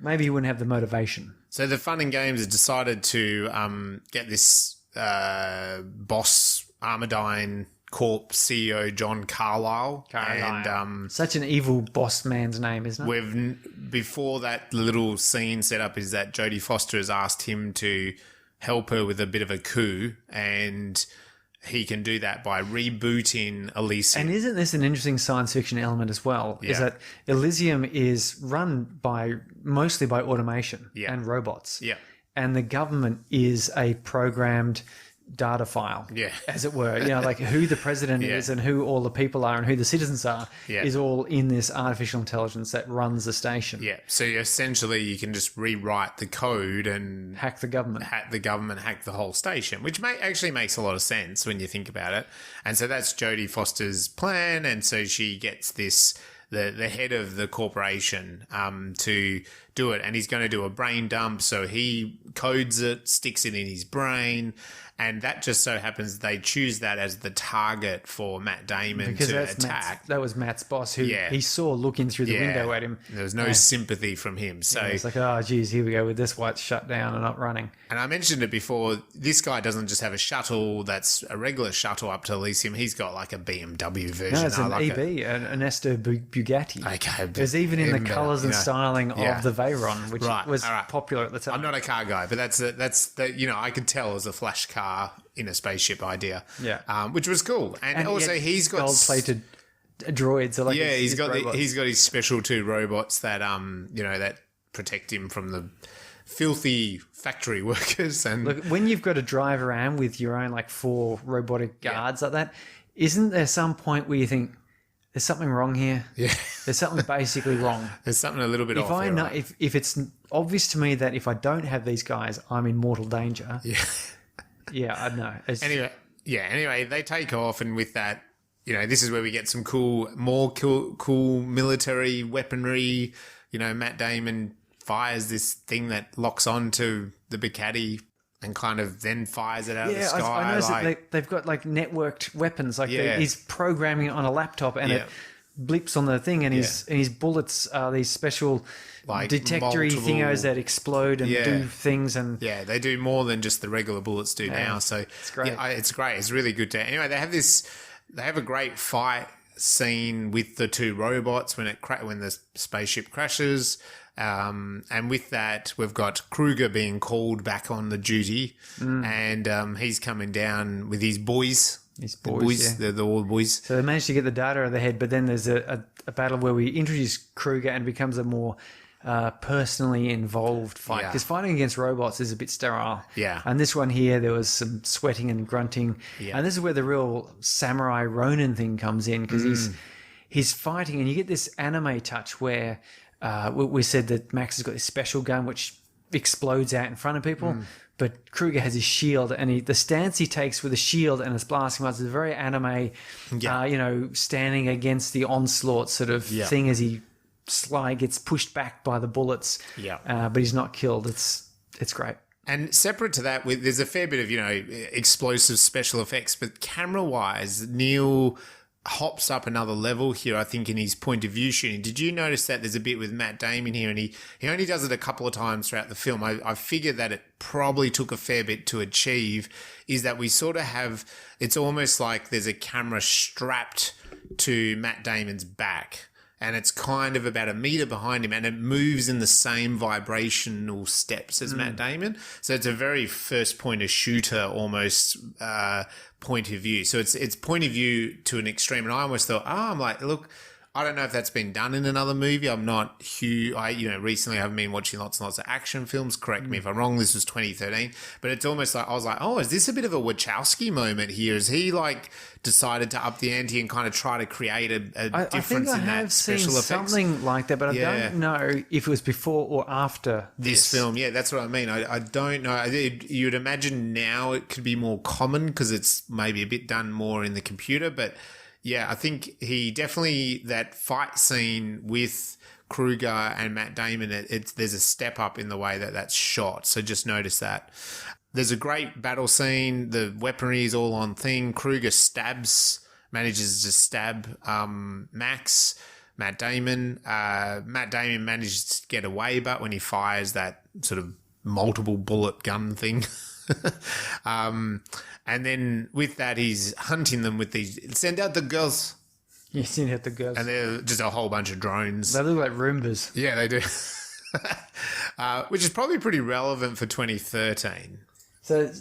S2: maybe he wouldn't have the motivation.
S3: So the Fun and Games has decided to get this boss, Armadine Corp CEO John Carlyle. And
S2: such an evil boss man's name, isn't it?
S3: Before that little scene set up is that Jodie Foster has asked him to help her with a bit of a coup, and he can do that by rebooting Elysium.
S2: And isn't this an interesting science fiction element as well?
S3: Yeah.
S2: Is that Elysium is run mostly by automation and robots.
S3: Yeah.
S2: And the government is a programmed data file, as it were. Like who the president is and who all the people are and who the citizens are is all in this artificial intelligence that runs the station.
S3: Yeah. So essentially you can just rewrite the code and
S2: hack the government.
S3: Hack the whole station, which actually makes a lot of sense when you think about it. And so that's Jodie Foster's plan. And so she gets the head of the corporation to do it, and he's going to do a brain dump. So he codes it, sticks it in his brain, and that just so happens they choose that as the target for Matt Damon to attack.
S2: That was Matt's boss, who he saw looking through the window at him.
S3: There was no sympathy from him. So
S2: it's like, oh, geez, here we go with this white shut down and not running.
S3: And I mentioned it before, this guy doesn't just have a shuttle that's a regular shuttle up to Elysium. He's got like a BMW version.
S2: No, it's an EB, an Esther Bugatti.
S3: Okay.
S2: It was even in the colours and styling of the Veyron, which was popular at the time.
S3: I'm not a car guy, but that's I could tell it was a flash car in a spaceship idea.
S2: Yeah.
S3: Which was cool. And also he's got
S2: gold-plated droids.
S3: he's got his special 2 robots that that protect him from the filthy factory workers. And
S2: look, when you've got to drive around with your own 4 robotic guards like that, isn't there some point where you think there's something wrong here?
S3: Yeah.
S2: There's something basically wrong.
S3: There's something a little bit off there, right?
S2: If it's obvious to me that if I don't have these guys, I'm in mortal danger.
S3: Yeah.
S2: Yeah, I know.
S3: Anyway, they take off, and with that, this is where we get some cool military weaponry. Matt Damon fires this thing that locks onto the Bugatti and kind of then fires it out of the sky.
S2: I noticed that they've got networked weapons. He's programming it on a laptop, and it blips on the thing, and his bullets are these special detectory thingos that explode and do things. And
S3: they do more than just the regular bullets do now. So
S2: it's great.
S3: It's great. It's really good to. Anyway, they have a great fight scene with the 2 robots when the spaceship crashes. And with that, we've got Kruger being called back on the duty, and he's coming down with his boys. They're all boys.
S2: So they managed to get the data out of the head, but then there's a battle where we introduce Kruger and it becomes a more personally involved fight, because fighting against robots is a bit sterile.
S3: Yeah.
S2: And this one here, there was some sweating and grunting. Yeah. And this is where the real samurai Ronin thing comes in, because he's fighting, and you get this anime touch where we said that Max has got this special gun which explodes out in front of people. But Kruger has his shield, and the stance he takes with the shield and it's blasting out is very anime, standing against the onslaught sort of thing as he gets pushed back by the bullets. But he's not killed. It's great.
S3: And separate to that, there's a fair bit of, explosive special effects, but camera-wise, Neill hops up another level here, I think, in his point of view shooting. Did you notice that there's a bit with Matt Damon here, and he only does it a couple of times throughout the film? I figured that it probably took a fair bit to achieve, is that we sort of have, it's almost like there's a camera strapped to Matt Damon's back, and it's kind of about a meter behind him, and it moves in the same vibrational steps as Matt Damon. So it's a very first point of shooter almost point of view. So it's point of view to an extreme. And I almost thought, I'm like, look, I don't know if that's been done in another movie. I'm not huge. Recently I've been watching lots and lots of action films. Correct me if I'm wrong. This was 2013, but it's almost like I was like, oh, is this a bit of a Wachowski moment here? Is he like decided to up the ante and kind of try to create a difference in that special effects?
S2: Something like that, but I don't know if it was before or after
S3: this film. Yeah, that's what I mean. I don't know. You'd imagine now it could be more common because it's maybe a bit done more in the computer, but. Yeah, I think he definitely, that fight scene with Kruger and Matt Damon, there's a step up in the way that that's shot. So just notice that. There's a great battle scene. The weaponry is all on thing. Kruger manages to stab Matt Damon. Matt Damon manages to get away, but when he fires that sort of multiple bullet gun thing. And then with that, he's hunting them with these. Send out the girls.
S2: You send out the girls.
S3: And they're just a whole bunch of drones.
S2: They look like Roombas.
S3: Yeah, they do. Which is probably pretty relevant for 2013.
S2: So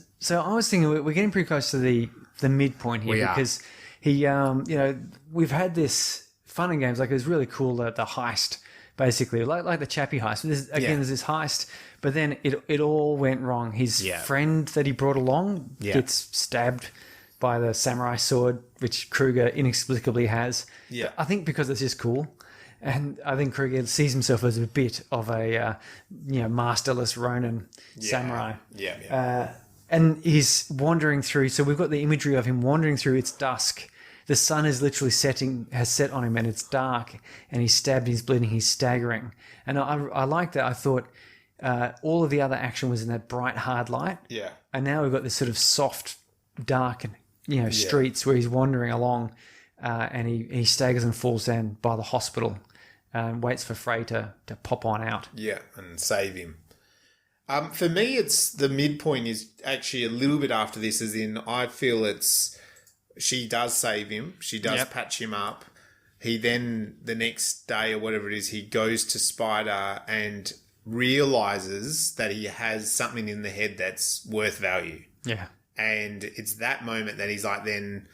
S2: I was thinking we're getting pretty close to the midpoint here because he, we've had this fun and games. Like it was really cool the heist, basically, like the Chappie heist. There's this heist. But then it all went wrong. His friend that he brought along gets stabbed by the samurai sword, which Kruger inexplicably has. Yeah. But I think because it's just cool. And I think Kruger sees himself as a bit of a, masterless Ronin samurai. Yeah. And he's wandering through. So we've got the imagery of him wandering through. It's dusk. The sun is literally has set on him and it's dark. And he's stabbed, he's bleeding, he's staggering. And I like that. I thought... all of the other action was in that bright, hard light. Yeah. And now we've got this sort of soft, dark, and streets where he's wandering along, and he staggers and falls down by the hospital, and waits for Frey to pop on out. Yeah, and save him. For me, it's the midpoint is actually a little bit after this, as in I feel she does save him, she does patch him up. He then the next day or whatever it is, he goes to Spider and realizes that he has something in the head that's worth value. Yeah. And it's that moment that he's like, then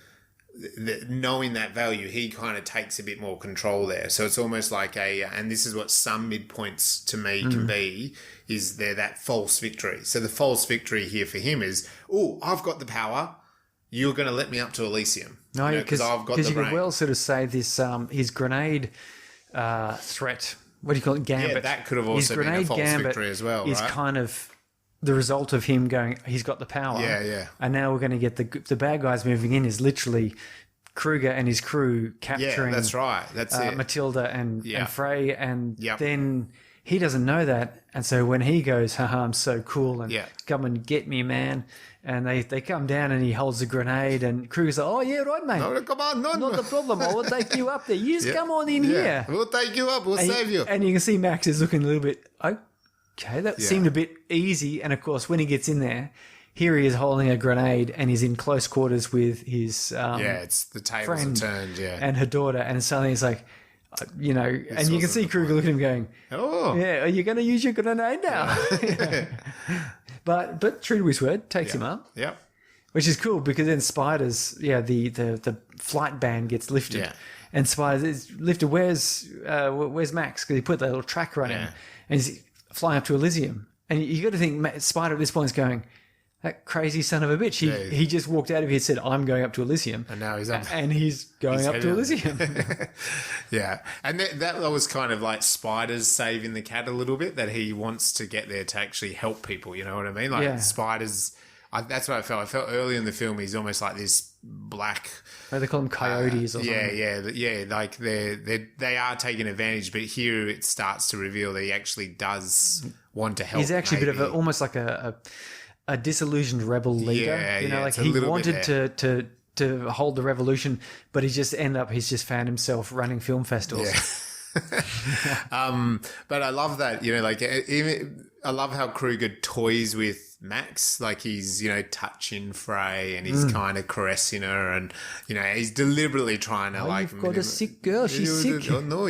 S2: knowing that value, he kind of takes a bit more control there. So it's almost like and this is what some midpoints to me can be, is they're that false victory. So the false victory here for him is, I've got the power. You're going to let me up to Elysium. No, because I've got the brain. Because you could well sort of say this, his grenade threat, what do you call it? Gambit. Yeah, that could have also been a false victory as well, right? Is kind of the result of him going, he's got the power. Yeah, yeah. And now we're going to get the bad guys moving in is literally Kruger and his crew capturing. Yeah, that's right. That's it. Matilda and Frey. And then he doesn't know that. And so when he goes, haha, I'm so cool and come and get me, man. And they come down and he holds a grenade and Kruger's like, oh, yeah, right, mate. No, come on. No, not the problem. I will take you up there. You just come on in here. We'll take you up. We'll save you. And you can see Max is looking a little bit, okay, that seemed a bit easy. And, of course, when he gets in there, here he is holding a grenade and he's in close quarters with his it's the tables have turned, and her daughter. And suddenly he's like, and you can see Kruger looking at him going, oh, yeah, are you going to use your grenade now? But true to his word, takes him up. Yep. Which is cool because then Spider's, the flight ban gets lifted. Yeah. And Spider's lifted, where's Max? Because he put that little tracker on him. And he's flying up to Elysium. And you got to think Spider at this point is going, that crazy son of a bitch. He just walked out of here and said, I'm going up to Elysium.
S3: And now he's up.
S2: And he's going up to Elysium.
S3: Yeah. And that was kind of like spiders saving the cat a little bit, that he wants to get there to actually help people. You know what I mean? Like spiders, that's what I felt. I felt early in the film he's almost like this black...
S2: They call them coyotes or something.
S3: Yeah. Like they are taking advantage, but here it starts to reveal that he actually does want to help.
S2: He's actually a bit of almost like a disillusioned rebel leader. Like he wanted to hold the revolution, but he's just found himself running film festivals.
S3: Yeah. But I love that, I love how Kruger toys with Max, like he's, touching Frey and he's kind of caressing her, and, he's deliberately trying to
S2: you've got a sick girl, she's sick.
S3: Oh, no,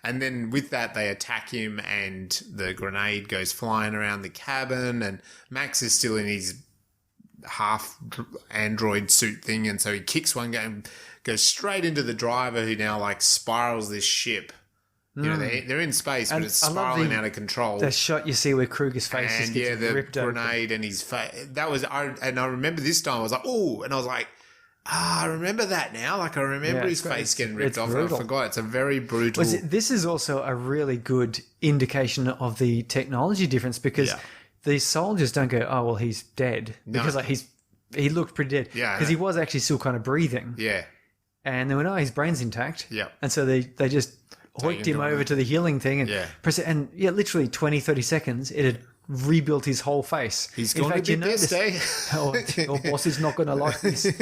S3: And then with that, they attack him and the grenade goes flying around the cabin, and Max is still in his half android suit thing, and so he kicks one game, goes straight into the driver, who now like spirals this ship. They're in space, but it's spiraling out of control.
S2: The shot you see where Kruger's face is getting ripped open.
S3: Grenade and his face. I remember this time I was like, oh, and I was like, I remember that now. Like I remember his face getting ripped off. And I forgot. It's a very brutal.
S2: This is also a really good indication of the technology difference, because these soldiers don't go, oh well, he's dead, because he looked pretty dead.
S3: Yeah,
S2: because he was actually still kind of breathing.
S3: Yeah,
S2: and they went, oh, his brain's intact.
S3: Yeah,
S2: and so they just hoiked him over to the healing thing and press it, and literally 20, 30 seconds, it had rebuilt his whole face.
S3: He's going to be pissed, eh?
S2: Your boss is not going to like this.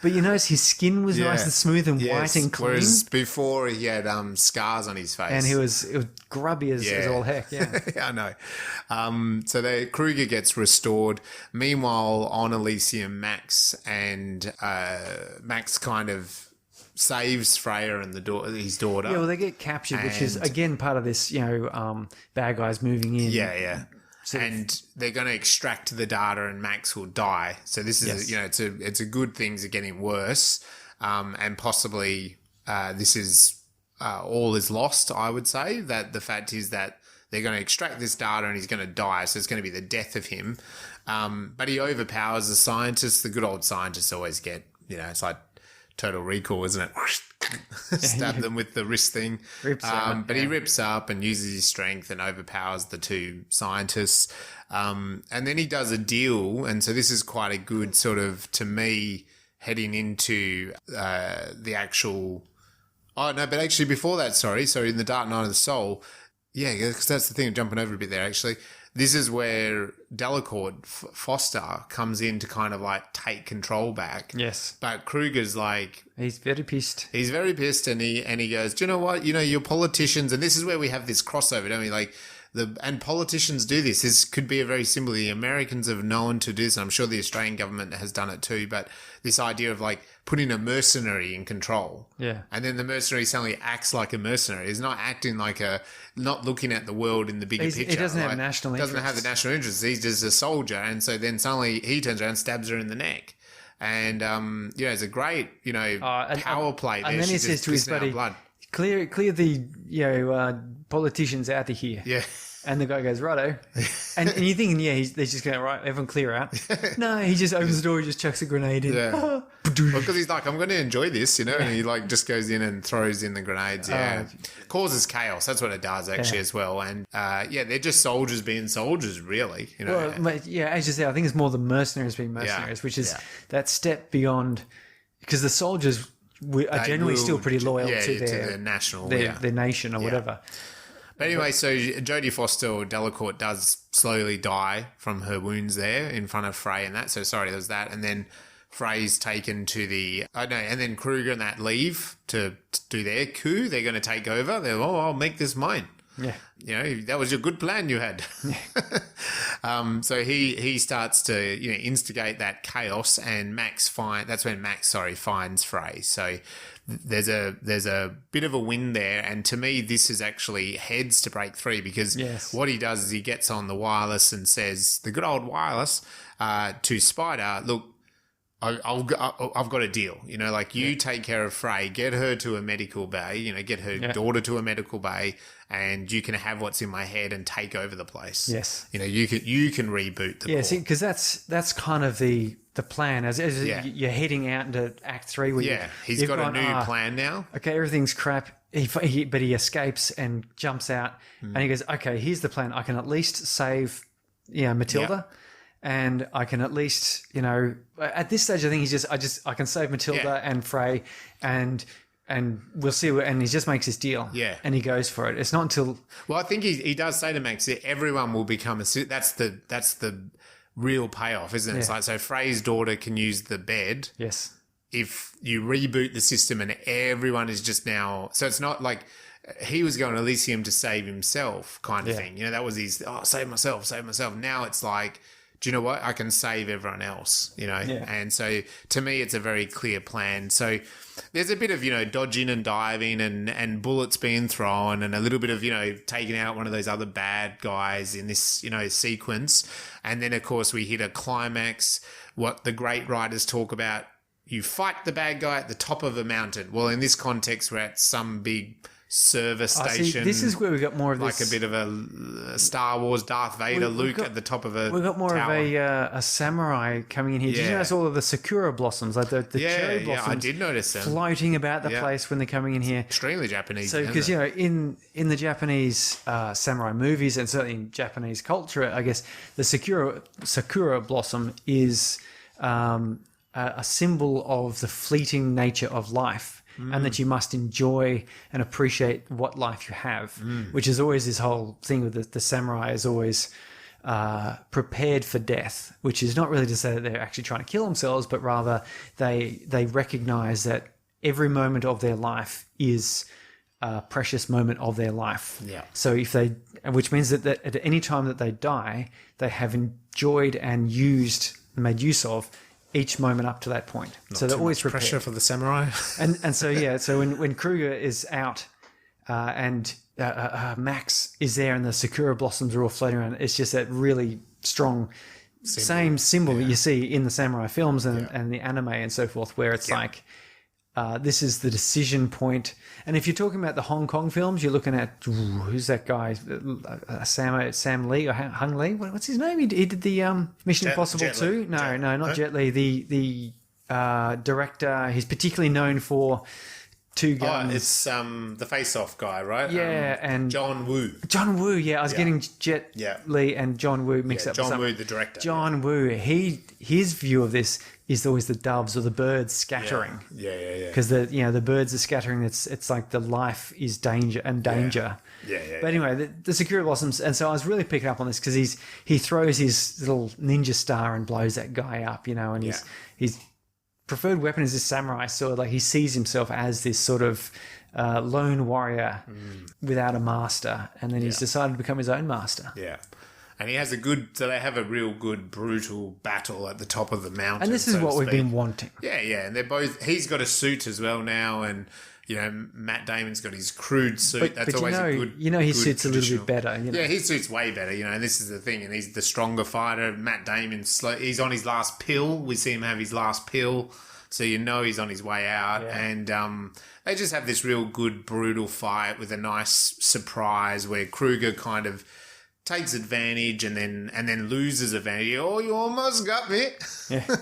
S2: But you notice his skin was nice and smooth and white and clean.
S3: Whereas before he had scars on his face.
S2: And it was grubby as all heck, yeah.
S3: I know. So Kruger gets restored. Meanwhile, on Elysium, Max kind of saves Freya and his daughter.
S2: Yeah, well, they get captured, which is, again, part of this, bad guys moving in.
S3: Yeah. And they're going to extract the data, and Max will die. So this is, it's a good things are getting worse, and possibly this is all is lost. I would say that the fact is that they're going to extract this data, and he's going to die. So it's going to be the death of him. But he overpowers the scientists. The good old scientists always get, it's like Total Recall, isn't it? Stab them with the wrist thing. But he rips up and uses his strength and overpowers the two scientists. And then he does a deal. And so this is quite a good sort of, to me, heading into the actual... Oh, no, but actually before that, sorry, in The Dark Night of the Soul, because that's the thing, I'm jumping over a bit there, actually. This is where Delacourt, Foster, comes in to kind of like take control back.
S2: Yes.
S3: But Kruger's like...
S2: He's very pissed.
S3: He's very pissed, and he goes, do you know what? You're politicians, and this is where we have this crossover, don't we? Like, and politicians do this. This could be a very simple... The Americans have known to do this, and I'm sure the Australian government has done it too, but this idea of like putting a mercenary in control.
S2: Yeah.
S3: And then the mercenary suddenly acts like a mercenary. He's not acting like not looking at the world in the bigger picture.
S2: He doesn't have national interests.
S3: Doesn't have the national interests. He's just a soldier. And so then suddenly he turns around and stabs her in the neck. And, it's a great, power play there.
S2: And then he says to his buddy, clear the, politicians out of here.
S3: Yeah.
S2: And the guy goes, righto. And you're thinking, they're just going, right, everyone clear out. No, he just opens the door, he just chucks a grenade in.
S3: Yeah. Because he's like, I'm going to enjoy this, and he like just goes in and throws in the grenades. Yeah. Causes chaos. That's what it does actually as well. And they're just soldiers being soldiers, really.
S2: Well, as you say, I think it's more the mercenaries being mercenaries, which is that step beyond, because the soldiers are generally still pretty loyal to their national, their nation or whatever.
S3: But anyway, so Jodie Foster, or Delacourt, does slowly die from her wounds there in front of Frey and that. So sorry, there's that. And then Frey's taken to and then Kruger and that leave to do their coup. They're going to take over. They're, I'll make this mine.
S2: Yeah.
S3: That was your good plan you had. So he starts to, instigate that chaos, and that's when Max finds Frey. So there's a bit of a win there, and to me this is actually heads to break three, because what he does is he gets on the wireless and says, the good old wireless, to Spider, look, I've got a deal. You know, like you take care of Frey, get her to a medical bay. You know, get her daughter to a medical bay, and you can have what's in my head and take over the place.
S2: Yes.
S3: You know, you can reboot the.
S2: Yeah, see, because that's kind of the plan as you're heading out into Act 3. Where
S3: he's got a new plan now.
S2: Okay, everything's crap. But he escapes and jumps out, and he goes, "Okay, here's the plan. I can at least save, Matilda." Yeah. And I can at least, at this stage, I think I can save Matilda and Frey, and we'll see. And he just makes this deal, and he goes for it. It's not until
S3: I think he does say to Max that everyone will become that's the real payoff, isn't it? It's like, so Frey's daughter can use the bed.
S2: Yes.
S3: If you reboot the system and everyone is just now, so it's not like he was going to Elysium to save himself kind of thing. You know, that was his save myself. Now it's like, do you know what? I can save everyone else, And so to me, it's a very clear plan. So there's a bit of, dodging and diving and bullets being thrown and a little bit of, taking out one of those other bad guys in this, sequence. And then, of course, we hit a climax, what the great writers talk about. You fight the bad guy at the top of a mountain. Well, in this context, we're at some big service station.
S2: See, this is where we got more of this,
S3: like a bit of a Star Wars Darth Vader Luke at the top of a
S2: we got more
S3: tower.
S2: Of a samurai coming in here. Did you notice all of the sakura blossoms, like the cherry blossoms?
S3: Yeah, I did notice them
S2: floating about the place when they're coming in here.
S3: Extremely Japanese.
S2: So because in the Japanese samurai movies and certainly in Japanese culture, I guess the sakura blossom is a symbol of the fleeting nature of life. And that you must enjoy and appreciate what life you have, which is always this whole thing with the samurai is always prepared for death, which is not really to say that they're actually trying to kill themselves, but rather they recognize that every moment of their life is a precious moment of their life.
S3: Yeah.
S2: So which means that at any time that they die, they have enjoyed and made use of each moment up to that point.
S3: Not
S2: so they're always prepared.
S3: Pressure for the samurai.
S2: and so when Kruger is out and Max is there and the sakura blossoms are all floating around, it's just that really strong same symbol that you see in the samurai films and the anime and so forth, where it's like this is the decision point. And if you're talking about the Hong Kong films, you're looking at who's that guy, Sam Lee or Hung Lee? What's his name? He did the Mission Impossible 2. No, not Jet Li. The director. He's particularly known for Two Guns.
S3: Oh, it's the Face Off guy, right?
S2: Yeah, and
S3: John Woo.
S2: John Woo. Yeah, I was getting Jet Li and John Woo mixed up.
S3: John Woo, the director.
S2: John Woo. His view of this is always the doves or the birds scattering.
S3: Yeah.
S2: Because the birds are scattering. It's like the life is danger. But anyway, the Sakura blossoms, and so I was really picking up on this because he throws his little ninja star and blows that guy up, and his preferred weapon is this samurai sword. Like he sees himself as this sort of lone warrior without a master, and then he's decided to become his own master.
S3: Yeah. And he has so they have a real good brutal battle at the top of the mountain.
S2: And this is what we've been wanting.
S3: Yeah. And he's got a suit as well now, and Matt Damon's got his crude suit. That's always a good.
S2: His suit's a little bit better.
S3: Yeah, his suit's way better. And this is the thing. And he's the stronger fighter. Matt Damon's slow. He's on his last pill. We see him have his last pill, so he's on his way out. Yeah. And they just have this real good brutal fight with a nice surprise where Kruger kind of takes advantage and then loses advantage. Oh, you almost got me. Yeah.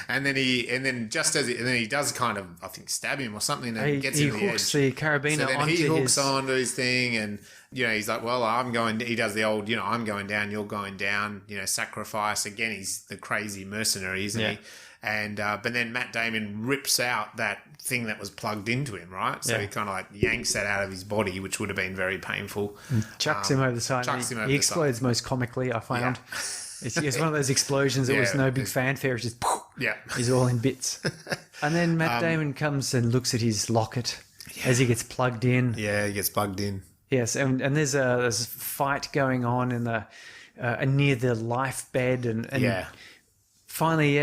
S3: and then he does kind of, I think, stab him or something, and gets him the edge. He hooks
S2: the carabiner
S3: so then
S2: onto
S3: he hooks onto his thing, and he's like, well, he does the old, I'm going down, you're going down, sacrifice. Again, he's the crazy mercenary, isn't he? And but then Matt Damon rips out that thing that was plugged into him, right? So he kind of like yanks that out of his body, which would have been very painful.
S2: And chucks him over the side. He explodes most comically, I found. It's one of those explosions that was no big fanfare. It's just he's all in bits. And then Matt Damon comes and looks at his locket as he gets plugged in.
S3: Yeah, he gets plugged in.
S2: Yes, and there's a fight going on in the near the life bed, and finally,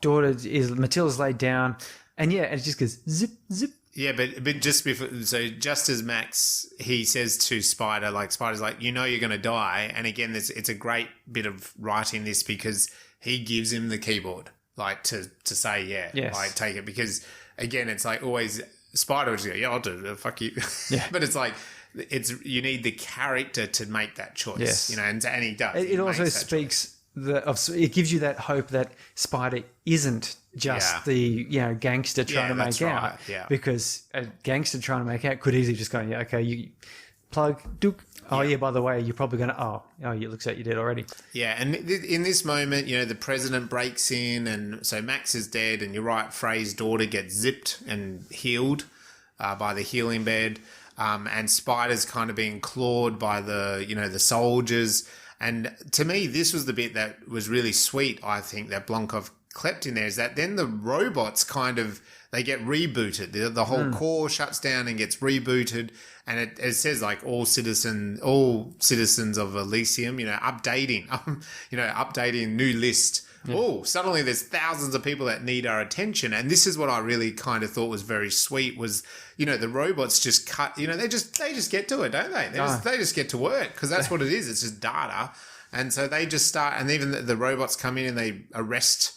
S2: Matilda's laid down, and it just goes zip, zip.
S3: Yeah, but just before, so just as Max, he says to Spider, like Spider's like, you're going to die, and again, it's a great bit of writing this because he gives him the keyboard. like to say,
S2: Yes.
S3: like take it, because again, it's like always Spider would just go, yeah, I'll do it, fuck you.
S2: Yeah.
S3: But it's like, you need the character to make that choice,
S2: Yes.
S3: you know, and he does.
S2: It also
S3: makes that
S2: speaks it gives you that hope that Spider isn't just the gangster trying to make out.
S3: Right, yeah.
S2: Because a gangster trying to make out could easily just go, yeah, okay, you plug, dook. Oh yeah, by the way, you're probably going to. Oh, it looks like you did already.
S3: Yeah, and in this moment, you know, the president breaks in, and so Max is dead, and you're right, Frey's daughter gets zipped and healed by the healing bed, and Spider's kind of being clawed by the soldiers. And to me, this was the bit that was really sweet, I think, that Blomkamp clept in there, is that then the robots they get rebooted. The whole core shuts down and gets rebooted. And it says like all citizens of Elysium, updating new list. Yeah. Oh, suddenly there's thousands of people that need our attention. And this is what I really kind of thought was very sweet was, the robots just cut, they just get to it, don't they? They just get to work, because that's what it is. It's just data. And so they just start, and even the robots come in and they arrest,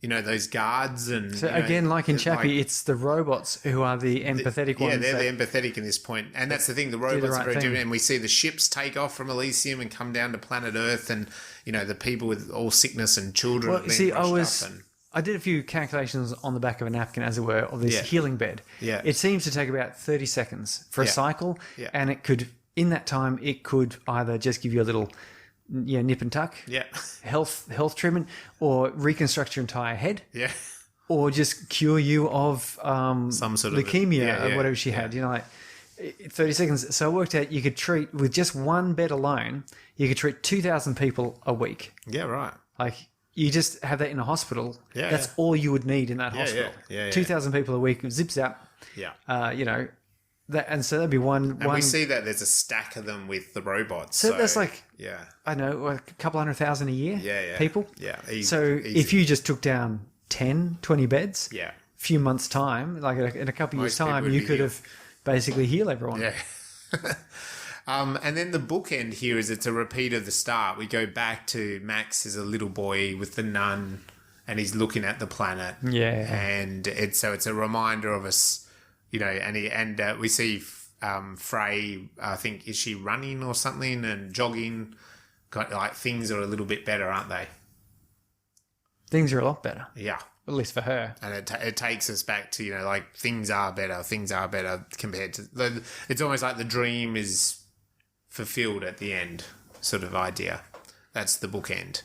S3: those guards. And
S2: so again, like in Chappie, it's the robots who are the empathetic ones.
S3: Yeah, they're the empathetic in this point. And that's the thing, the robots are very different. And we see the ships take off from Elysium and come down to planet Earth, and, the people with all sickness and children are being rushed up.
S2: I did a few calculations on the back of a napkin, as it were, of this healing bed.
S3: Yeah.
S2: It seems to take about 30 seconds for a cycle, and in that time, it could either just give you a little nip and tuck, health treatment, or reconstruct your entire head, or just cure you of some sort of leukemia or whatever she had. 30 seconds. So it worked out you could treat, with just one bed alone, you could treat 2,000 people a week.
S3: Yeah, right.
S2: Like, you just have that in a hospital. Yeah, that's all you would need in that hospital. 2,000 people a week, zips out.
S3: Yeah.
S2: And so that'd be one.
S3: And we see that there's a stack of them with the robots.
S2: So that's like, I don't know, a couple 100,000 a year. People.
S3: Yeah.
S2: Easy. If you just took down 10, 20 beds,
S3: a
S2: few months' time, like in a couple of years' time, you could have basically healed everyone.
S3: Yeah. And then the bookend here is it's a repeat of the start. We go back to Max as a little boy with the nun, and he's looking at the planet. Yeah. And it's a reminder of us, and we see Frey, I think, is she running or something and jogging? Like, things are a little bit better, aren't they?
S2: Things are a lot better.
S3: Yeah.
S2: At least for her.
S3: And it takes us back to, like, things are better compared to... It's almost like the dream is fulfilled at the end sort of idea. That's the bookend.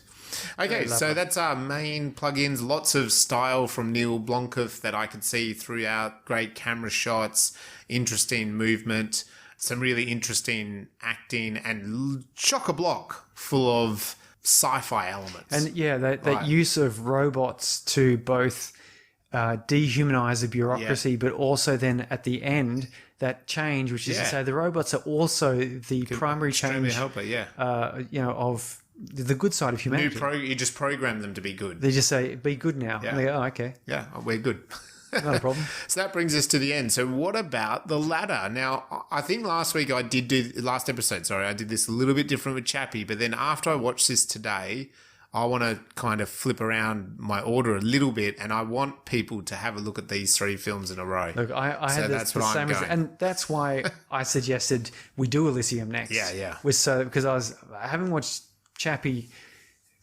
S3: Okay, so that's our main plugins. Lots of style from Neill Blomkamp that I could see throughout. Great camera shots, interesting movement, some really interesting acting, and chock-a-block full of sci-fi elements.
S2: And that use of robots to both dehumanize the bureaucracy, but also then at the end, that change, which is to say the robots are also the primary change
S3: helper,
S2: of the good side of humanity.
S3: You just program them to be good.
S2: They just say, be good now.
S3: Yeah.
S2: And they go, oh, okay.
S3: Yeah, we're good.
S2: Not a problem.
S3: So that brings us to the end. So what about the ladder? Now, I think last episode, I did this a little bit different with Chappie, but then after I watched this today, I want to kind of flip around my order a little bit, and I want people to have a look at these three films in a row.
S2: Look, I had the same, and that's why I suggested we do Elysium next.
S3: Yeah.
S2: Because I haven't watched Chappie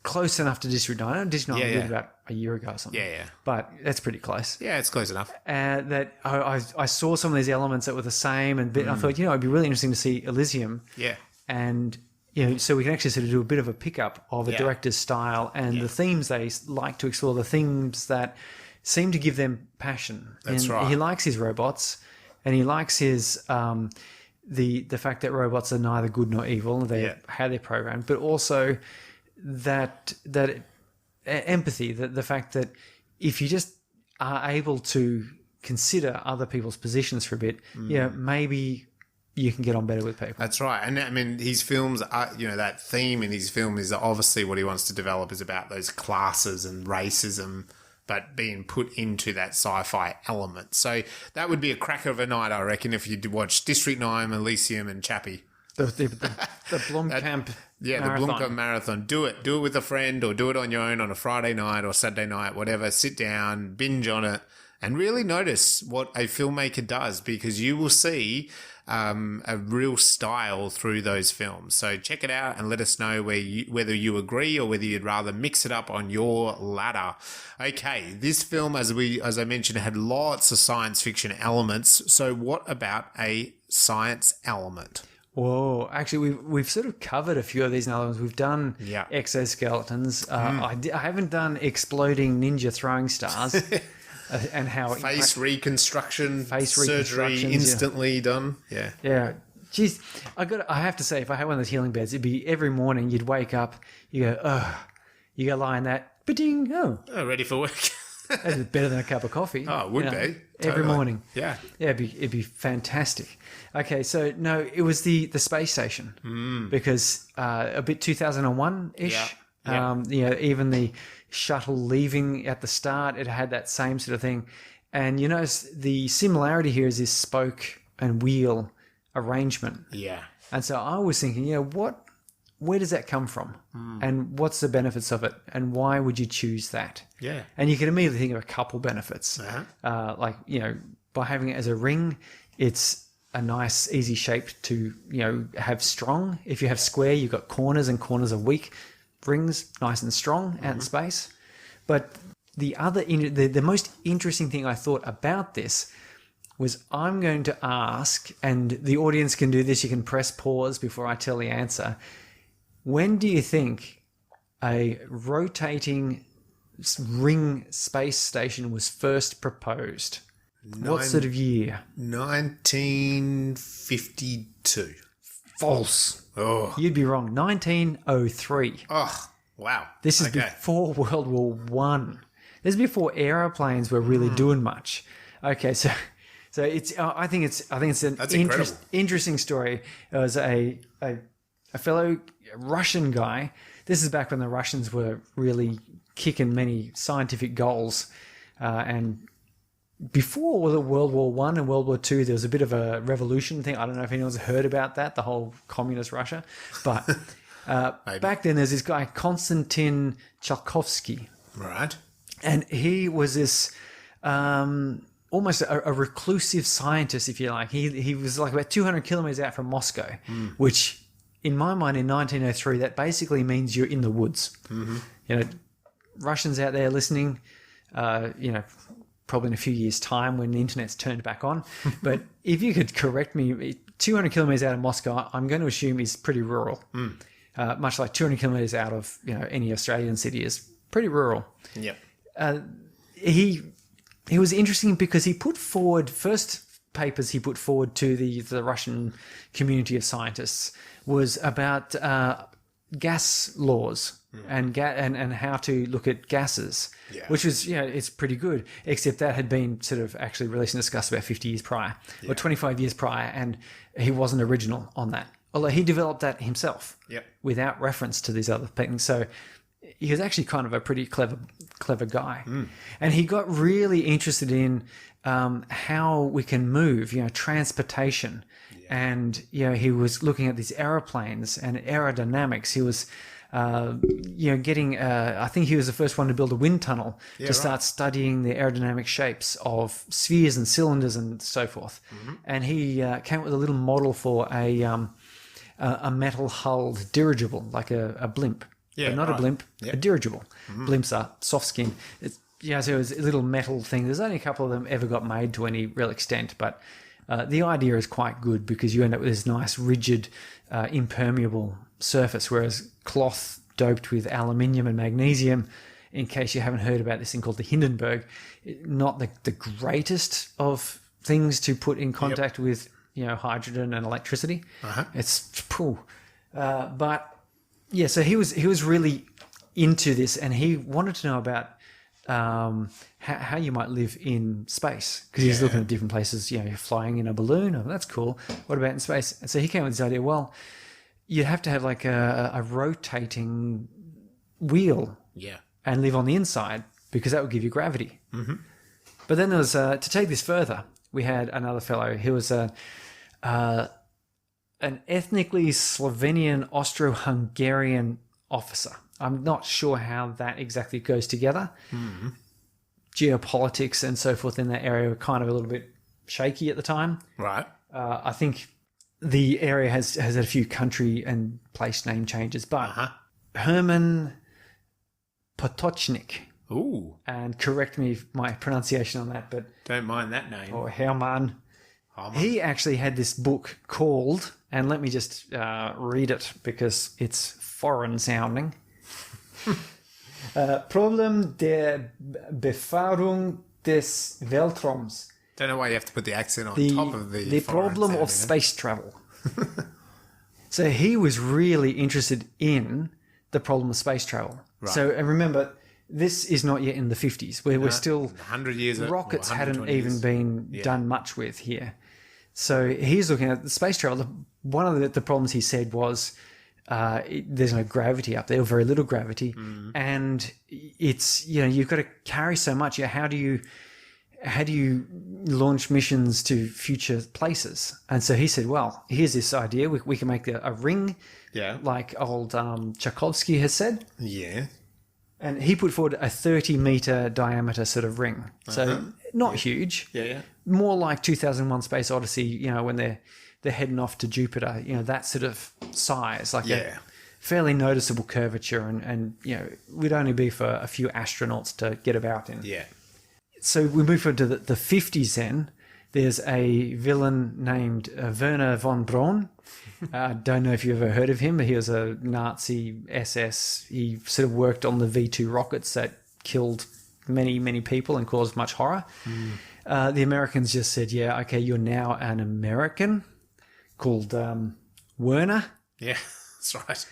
S2: close enough to District 9. District 9 did about a year ago or something.
S3: Yeah.
S2: But that's pretty close.
S3: Yeah, it's close enough.
S2: That I saw some of these elements that were the same, and I thought, it'd be really interesting to see Elysium.
S3: Yeah.
S2: And so we can actually sort of do a bit of a pickup of a director's style and the themes they like to explore, the themes that seem to give them passion.
S3: That's right.
S2: He likes his robots, and he likes his the fact that robots are neither good nor evil. How they're programmed, but also that empathy, the fact that if you just are able to consider other people's positions for a bit, maybe you can get on better with people.
S3: That's right. And I mean, his films are, that theme in his film is obviously what he wants to develop is about those classes and racism, but being put into that sci-fi element. So that would be a cracker of a night, I reckon, if you watch District 9, Elysium and Chappie.
S2: The Blomkamp
S3: Yeah,
S2: marathon.
S3: the Blomkamp marathon. Do it with a friend, or do it on your own on a Friday night or Saturday night, whatever. Sit down, binge on it, and really notice what a filmmaker does, because you will see a real style through those films. So check it out and let us know whether you agree or whether you'd rather mix it up on your ladder. Okay, this film, as I mentioned, had lots of science fiction elements. So what about a science element?
S2: Whoa! Actually, we've sort of covered a few of these elements. We've done exoskeletons. I haven't done exploding ninja throwing stars. And how
S3: face reconstruction, surgery instantly done.
S2: Yeah. Geez, I have to say, if I had one of those healing beds, it'd be every morning you'd wake up, you go, ugh, you go lie in that, ba-ding,
S3: ready for work.
S2: That's better than a cup of coffee.
S3: Oh, it would be. Totally.
S2: Every morning.
S3: Yeah.
S2: Yeah, it'd be fantastic. Okay, so no, it was the space station because a bit 2001-ish.
S3: Yeah.
S2: Even the shuttle leaving at the start, it had that same sort of thing. And you notice the similarity here is this spoke and wheel arrangement.
S3: Yeah.
S2: And so I was thinking, where does that come from? And what's the benefits of it? And why would you choose that?
S3: Yeah.
S2: And you can immediately think of a couple benefits. By having it as a ring, it's a nice, easy shape to, have strong. If you have square, you've got corners, and corners are weak. Rings, nice and strong out in space. But the most interesting thing I thought about this was, I'm going to ask, and the audience can do this, you can press pause before I tell the answer. When do you think a rotating ring space station was first proposed? What sort of year?
S3: 1952.
S2: False.
S3: Oh.
S2: You'd be wrong. 1903.
S3: Oh, wow.
S2: This is before World War One. This is before aeroplanes were really doing much. Okay, so it's. I think it's an interesting story. It was a fellow Russian guy. This is back when the Russians were really kicking many scientific goals, and before the World War One and World War Two, there was a bit of a revolution thing. I don't know if anyone's heard about that, the whole communist Russia. But back then, there's this guy, Konstantin Tsiolkovsky.
S3: Right.
S2: And he was this almost a reclusive scientist, if you like. He was like about 200 kilometers out from Moscow, which in my mind in 1903, that basically means you're in the woods. Mm-hmm. Russians out there listening, probably in a few years' time when the internet's turned back on. But if you could correct me, 200 kilometers out of Moscow, I'm going to assume is pretty rural. Much like 200 kilometers out of any Australian city is pretty rural.
S3: Yep.
S2: He was interesting because he put forward papers to the Russian community of scientists was about gas laws and how to look at gases, which was it's pretty good. Except that had been sort of actually released and discussed about 50 years prior or 25 years prior, and he wasn't original on that. Although he developed that himself without reference to these other things. So he was actually kind of a pretty clever guy. And he got really interested in how we can move, transportation. And, he was looking at these aeroplanes and aerodynamics. He was, getting, I think he was the first one to build a wind tunnel to start studying the aerodynamic shapes of spheres and cylinders and so forth. And he came up with a little model for a metal-hulled dirigible, like a blimp. But not a blimp, a dirigible. Blimps are soft skin. So it was a little metal thing. There's only a couple of them ever got made to any real extent, but the idea is quite good because you end up with this nice, rigid, impermeable surface, whereas cloth doped with aluminium and magnesium, in case you haven't heard about this thing called the Hindenburg, not the greatest of things to put in contact with, hydrogen and electricity. It's cool. But yeah, so he was really into this, and he wanted to know about how you might live in space, because he's looking at different places. You're flying in a balloon. Oh, that's cool. What about in space? And so he came with this idea. Well, you'd have to have like a rotating wheel, and live on the inside, because that would give you gravity. But then there was to take this further. We had another fellow. He was a an ethnically Slovenian Austro-Hungarian officer. I'm not sure how that exactly goes together. Geopolitics and so forth in that area were kind of a little bit shaky at the time.
S3: Right.
S2: I think the area has had a few country and place name changes, but Herman Potočnik.
S3: Ooh.
S2: And correct me if my pronunciation on that, but
S3: Don't mind that name.
S2: or Herman. He actually had this book called, and let me just read it because it's foreign sounding. Problem der Befahrung des Weltraums.
S3: Don't know why you have to put the accent on top of the
S2: problem of space travel. So he was really interested in the problem of space travel.
S3: Right.
S2: So, and remember, this is not yet in the 50s, where we're still
S3: 100 years
S2: rockets
S3: or
S2: hadn't
S3: 120
S2: even
S3: years.
S2: been done much with here. So he's looking at the space travel. One of the problems he said was there's no gravity up there, or very little gravity, and it's you've got to carry so much. How do you launch missions to future places? And so he said, well, here's this idea. We can make a ring, like old Tchaikovsky has said.
S3: Yeah.
S2: And he put forward a 30-meter diameter sort of ring. So not huge.
S3: Yeah.
S2: More like 2001 Space Odyssey, when they're heading off to Jupiter, that sort of size, like a fairly noticeable curvature, and would only be for a few astronauts to get about in.
S3: Yeah.
S2: So we move on to the 50s then. There's a villain named Werner von Braun. Don't know if you've ever heard of him. He was a Nazi SS. He sort of worked on the V2 rockets that killed many, many people and caused much horror. The Americans just said, okay, you're now an American called Werner.
S3: Yeah, that's right.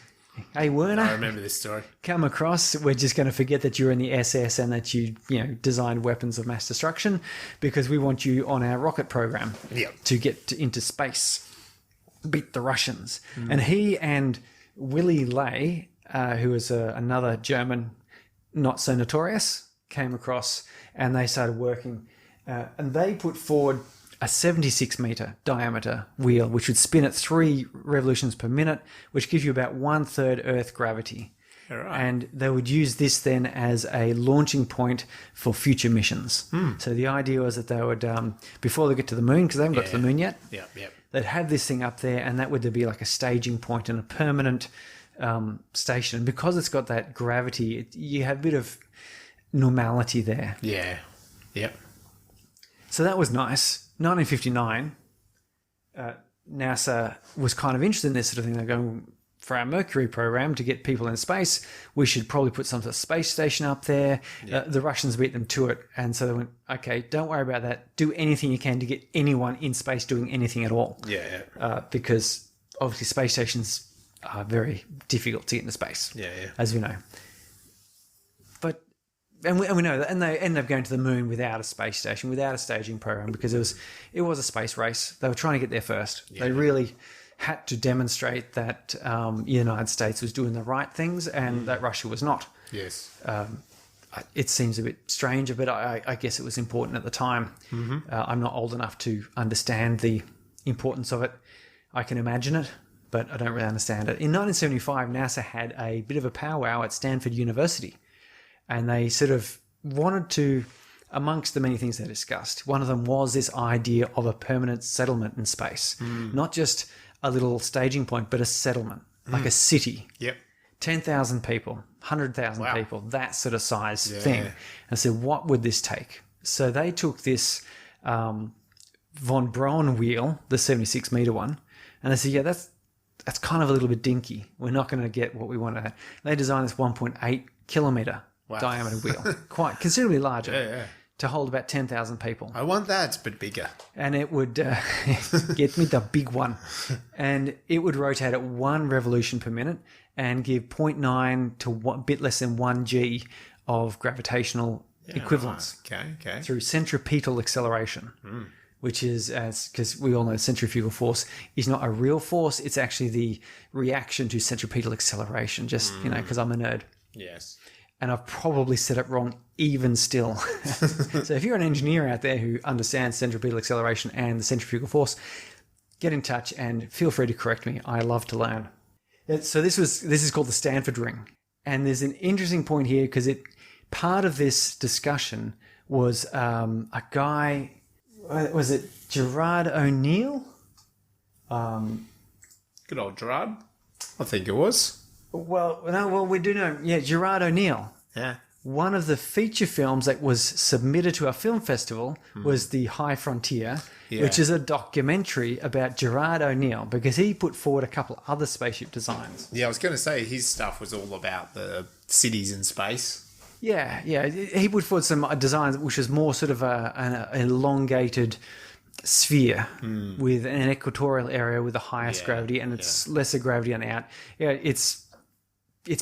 S2: Hey, Werner.
S3: I remember this story.
S2: Come across. We're just going to forget that you're in the SS and that you designed weapons of mass destruction, because we want you on our rocket program to get into space, beat the Russians. And he and Willy Ley, who was another German, not so notorious, came across, and they started working, and they put forward a 76-meter diameter wheel, which would spin at 3 revolutions per minute, which gives you about 1/3 Earth gravity.
S3: Right.
S2: And they would use this then as a launching point for future missions. So the idea was that they would, before they get to the moon, because they haven't got to the moon yet, they'd have this thing up there, and that would be like a staging point and a permanent station. And because it's got that gravity, you have a bit of normality there.
S3: Yeah. Yep.
S2: So that was nice. 1959, NASA was kind of interested in this sort of thing. They're going, for our Mercury program to get people in space, we should probably put some sort of space station up there. The Russians beat them to it. And so they went, okay, don't worry about that. Do anything you can to get anyone in space doing anything at all. Because obviously space stations are very difficult to get into space, as we know. And we know that, and they ended up going to the moon without a space station, without a staging program, because it was a space race. They were trying to get there first. They really had to demonstrate that the United States was doing the right things and that Russia was not.
S3: Yes.
S2: It seems a bit strange, but I guess it was important at the time. I'm not old enough to understand the importance of it. I can imagine it, but I don't really understand it. In 1975, NASA had a bit of a powwow at Stanford University. And they sort of wanted to, amongst the many things they discussed, one of them was this idea of a permanent settlement in space. Not just a little staging point, but a settlement, like a city. 10,000 people, 100,000 people, that sort of size thing. And so what would this take? So they took this von Braun wheel, the 76-meter one, and they said, that's kind of a little bit dinky. We're not going to get what we want. They designed this 1.8 kilometer diameter wheel, quite considerably larger, to hold about 10,000 people.
S3: I want that, but bigger.
S2: And it would get me the big one. And it would rotate at 1 revolution per minute and give 0.9 to a bit less than 1 G of gravitational equivalence through centripetal acceleration. Which is, because we all know centrifugal force is not a real force, it's actually the reaction to centripetal acceleration, just, because I'm a nerd.
S3: Yes.
S2: And I've probably said it wrong even still. So if you're an engineer out there who understands centripetal acceleration and the centrifugal force, get in touch and feel free to correct me. I love to learn. So this is called the Stanford Ring. And there's an interesting point here because part of this discussion was a guy, was it Gerard O'Neill?
S3: Good old Gerard. I think it was.
S2: Well, we do know. Yeah, Gerard O'Neill.
S3: Yeah.
S2: One of the feature films that was submitted to our film festival was The High Frontier, which is a documentary about Gerard O'Neill because he put forward a couple other spaceship designs.
S3: Yeah, I was going to say his stuff was all about the cities in space.
S2: Yeah. He put forward some designs which was more sort of an elongated sphere with an equatorial area with the highest gravity and it's lesser gravity on the out. Yeah, it's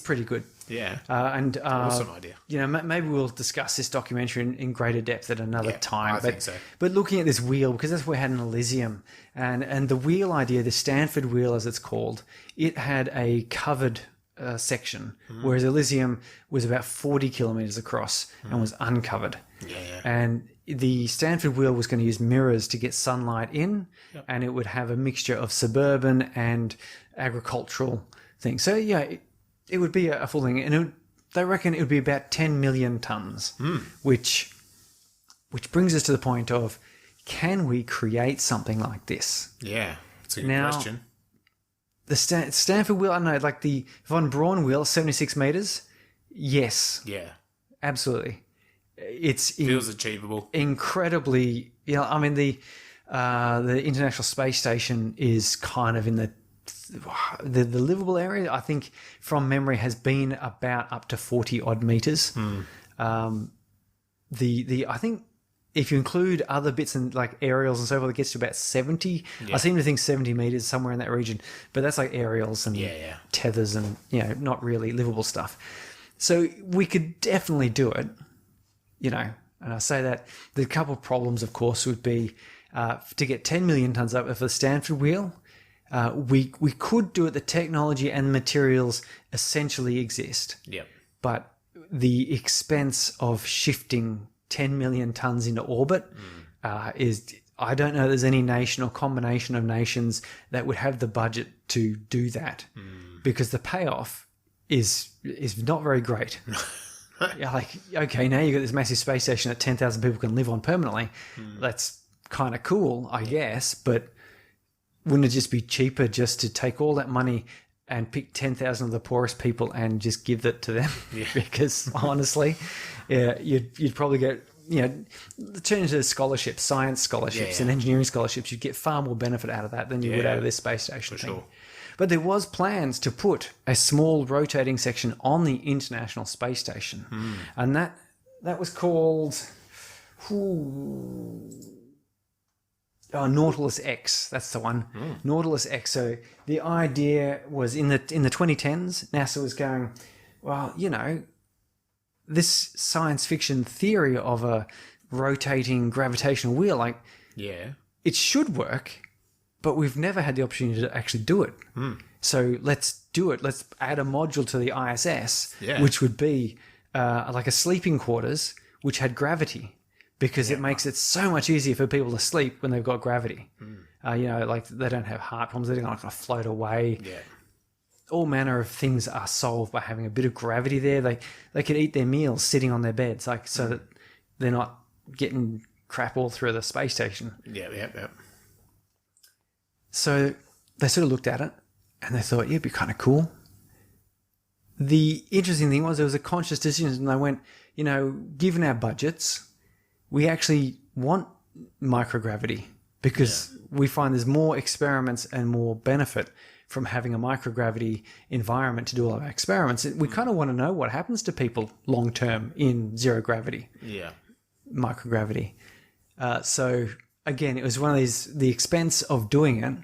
S2: pretty good.
S3: Yeah.
S2: Awesome
S3: idea.
S2: You know, maybe we'll discuss this documentary in greater depth at another time.
S3: I think so.
S2: But looking at this wheel, because that's what we had in Elysium, and the wheel idea, the Stanford wheel as it's called, it had a covered section, whereas Elysium was about 40 kilometers across and was uncovered.
S3: Yeah.
S2: And the Stanford wheel was going to use mirrors to get sunlight in, and it would have a mixture of suburban and agricultural things. So, yeah, it would be a full thing. And they reckon it would be about 10 million tons, which brings us to the point of, can we create something like this?
S3: Yeah, it's a good question.
S2: The Stanford wheel, I don't know, like the Von Braun wheel, 76 meters. Yes.
S3: Yeah.
S2: Absolutely.
S3: Feels achievable.
S2: Incredibly, I mean, the International Space Station is kind of in the livable area. I think from memory has been about up to 40 odd meters. I think if you include other bits and like aerials and so forth, it gets to about 70. Yeah. I seem to think 70 meters, somewhere in that region, but that's like aerials and tethers and, not really livable stuff. So we could definitely do it, and I say that the couple of problems, of course, would be to get 10 million tons up of the Stanford wheel. We could do it. The technology and materials essentially exist.
S3: Yep.
S2: But the expense of shifting 10 million tons into orbit is, I don't know there's any nation or combination of nations that would have the budget to do that because the payoff is not very great. Okay, now you've got this massive space station that 10,000 people can live on permanently. That's kind of cool, I guess, but wouldn't it just be cheaper just to take all that money and pick 10,000 of the poorest people and just give it to them? Yeah. Because honestly, you'd probably get, turn into scholarships, science scholarships and engineering scholarships. You'd get far more benefit out of that than you would out of this space station thing. Sure. But there was plans to put a small rotating section on the International Space Station. And that was called Nautilus X. That's the one. Nautilus X. So the idea was in the 2010s, NASA was going, well, this science fiction theory of a rotating gravitational wheel, it should work, but we've never had the opportunity to actually do it. So let's do it. Let's add a module to the ISS, which would be like a sleeping quarters, which had gravity, because it makes it so much easier for people to sleep when they've got gravity. Like they don't have heart problems. They're not going to float away. Yeah. All manner of things are solved by having a bit of gravity there. They could eat their meals sitting on their beds, so that they're not getting crap all through the space station.
S3: Yeah.
S2: So they sort of looked at it and they thought, it'd be kind of cool. The interesting thing was there was a conscious decision, and they went, given our budgets, we actually want microgravity because we find there's more experiments and more benefit from having a microgravity environment to do all our experiments. We kind of want to know what happens to people long term in zero gravity. Yeah. Microgravity. So again, it was one of these, the expense of doing it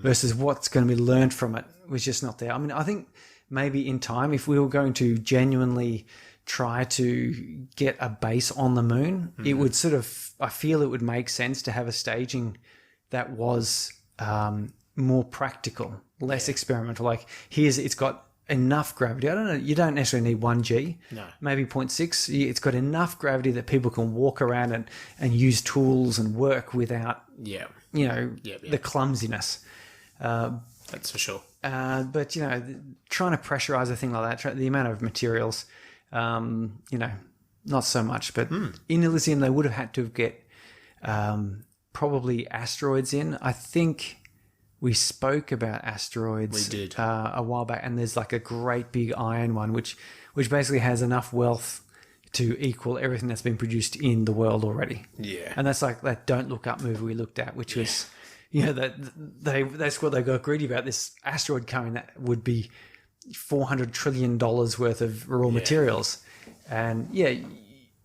S2: versus what's going to be learned from it was just not there. I mean, I think maybe in time, if we were going to genuinely try to get a base on the moon, it would sort of, I feel it would make sense to have a staging that was more practical, less experimental. Like it's got enough gravity. I don't know. You don't necessarily need 1G. No. Maybe 0.6. It's got enough gravity that people can walk around and use tools and work without the clumsiness.
S3: That's for sure.
S2: But, trying to pressurize a thing like that, the amount of materials, not so much. But in Elysium, they would have had to get probably asteroids in. I think we spoke about asteroids
S3: We did.
S2: A while back, and there's like a great big iron one, which basically has enough wealth to equal everything that's been produced in the world already.
S3: Yeah.
S2: And that's like that Don't Look Up movie we looked at, which was, that's what they got greedy about, this asteroid coming that would be $400 trillion worth of raw materials. And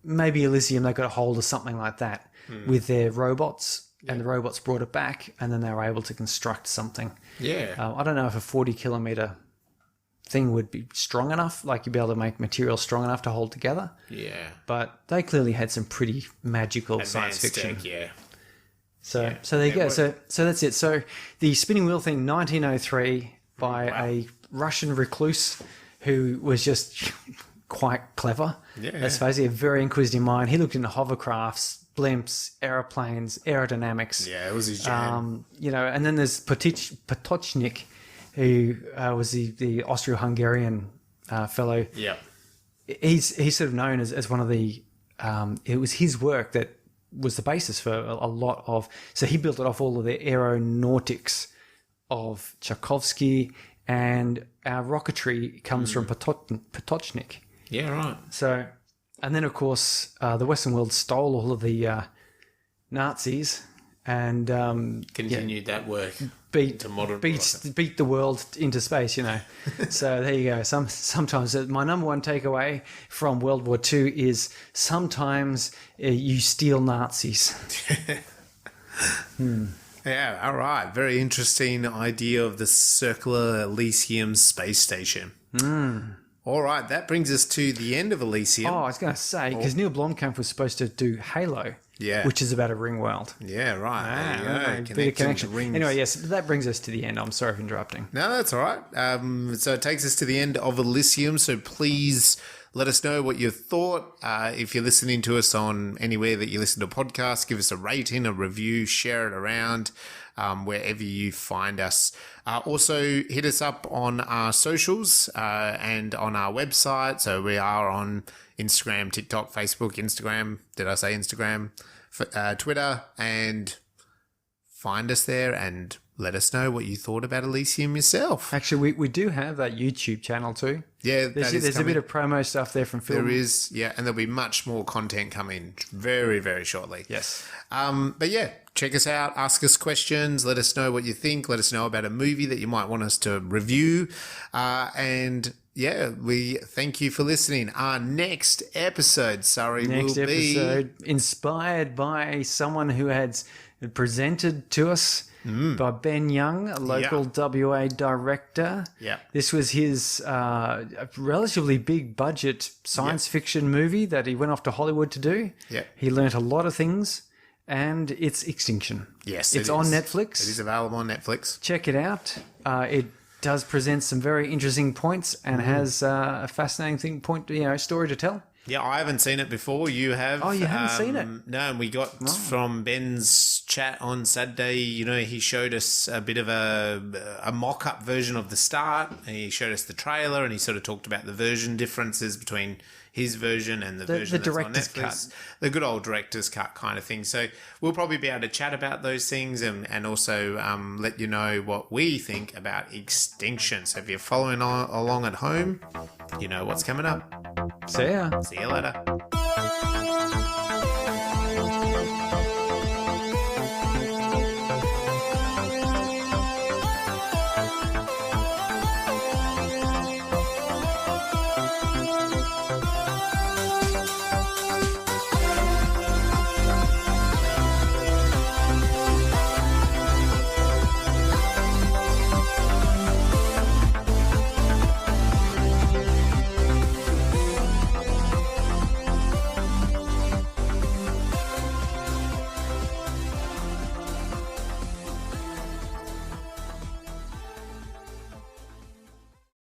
S2: maybe Elysium, they got a hold of something like that with their robots, and the robots brought it back, and then they were able to construct something.
S3: Yeah.
S2: I don't know if a 40-kilometer thing would be strong enough, like you'd be able to make material strong enough to hold together.
S3: Yeah.
S2: But they clearly had some pretty magical science
S3: Advanced
S2: fiction.
S3: tech, yeah.
S2: So there you go. So that's it. So the spinning wheel thing, 1903, by a Russian recluse who was just quite clever.
S3: Yeah.
S2: Let's face it, a very inquisitive mind. He looked into hovercrafts, blimps, aeroplanes, aerodynamics.
S3: Yeah, it was his jam.
S2: And then there's Potočnik, who was the Austro-Hungarian fellow.
S3: Yeah.
S2: He's sort of known as one of the. It was his work that was the basis for a lot of. So he built it off all of the aeronautics of Tchaikovsky, and our rocketry comes from Potočnik.
S3: Yeah, right.
S2: So, and then of course the Western world stole all of the Nazis and
S3: Continued that work.
S2: beat
S3: to modern
S2: the world into space, So there you go. Sometimes my number one takeaway from World War II is sometimes you steal Nazis.
S3: Yeah, all right. Very interesting idea of the circular Elysium space station. All right, that brings us to the end of Elysium.
S2: Oh, I was going to say, because Neill Blomkamp was supposed to do Halo, which is about a ring world.
S3: Yeah, right. There you go.
S2: Bit of connection.
S3: To rings.
S2: Anyway, yes, that brings us to the end. I'm sorry for interrupting.
S3: No, that's all right. So it takes us to the end of Elysium. So please let us know what you thought. If you're listening to us on anywhere that you listen to podcasts, give us a rating, a review, share it around wherever you find us. Also, hit us up on our socials and on our website. So we are on Instagram, TikTok, Facebook, Instagram. Did I say Instagram? Twitter, and find us there and let us know what you thought about Elysium yourself.
S2: Actually, we do have that YouTube channel too.
S3: Yeah,
S2: there's a bit of promo stuff there from film.
S3: There is, and there'll be much more content coming very, very shortly.
S2: Yes.
S3: But yeah, check us out, ask us questions, let us know what you think, let us know about a movie that you might want us to review, and yeah, we thank you for listening. Our next episode, Surrey, will be
S2: inspired by someone who had presented to us by Ben Young, a local WA director.
S3: Yeah.
S2: This was his relatively big budget science fiction movie that he went off to Hollywood to do.
S3: Yeah.
S2: He learnt a lot of things, and it's Extinction.
S3: Yes,
S2: it's on Netflix.
S3: It is available on Netflix.
S2: Check it out. It does present some very interesting points and has a fascinating story to tell.
S3: Yeah, I haven't seen it before. You have.
S2: Oh, you haven't seen it?
S3: No, and we got from Ben's chat on Saturday, he showed us a bit of a mock-up version of the start. And he showed us the trailer, and he sort of talked about the version differences between his version and the version that's on Netflix. Cut. The good old director's cut kind of thing. So we'll probably be able to chat about those things and also let you know what we think about Extinction. So if you're following along at home, you know what's coming up.
S2: See ya.
S3: See you later.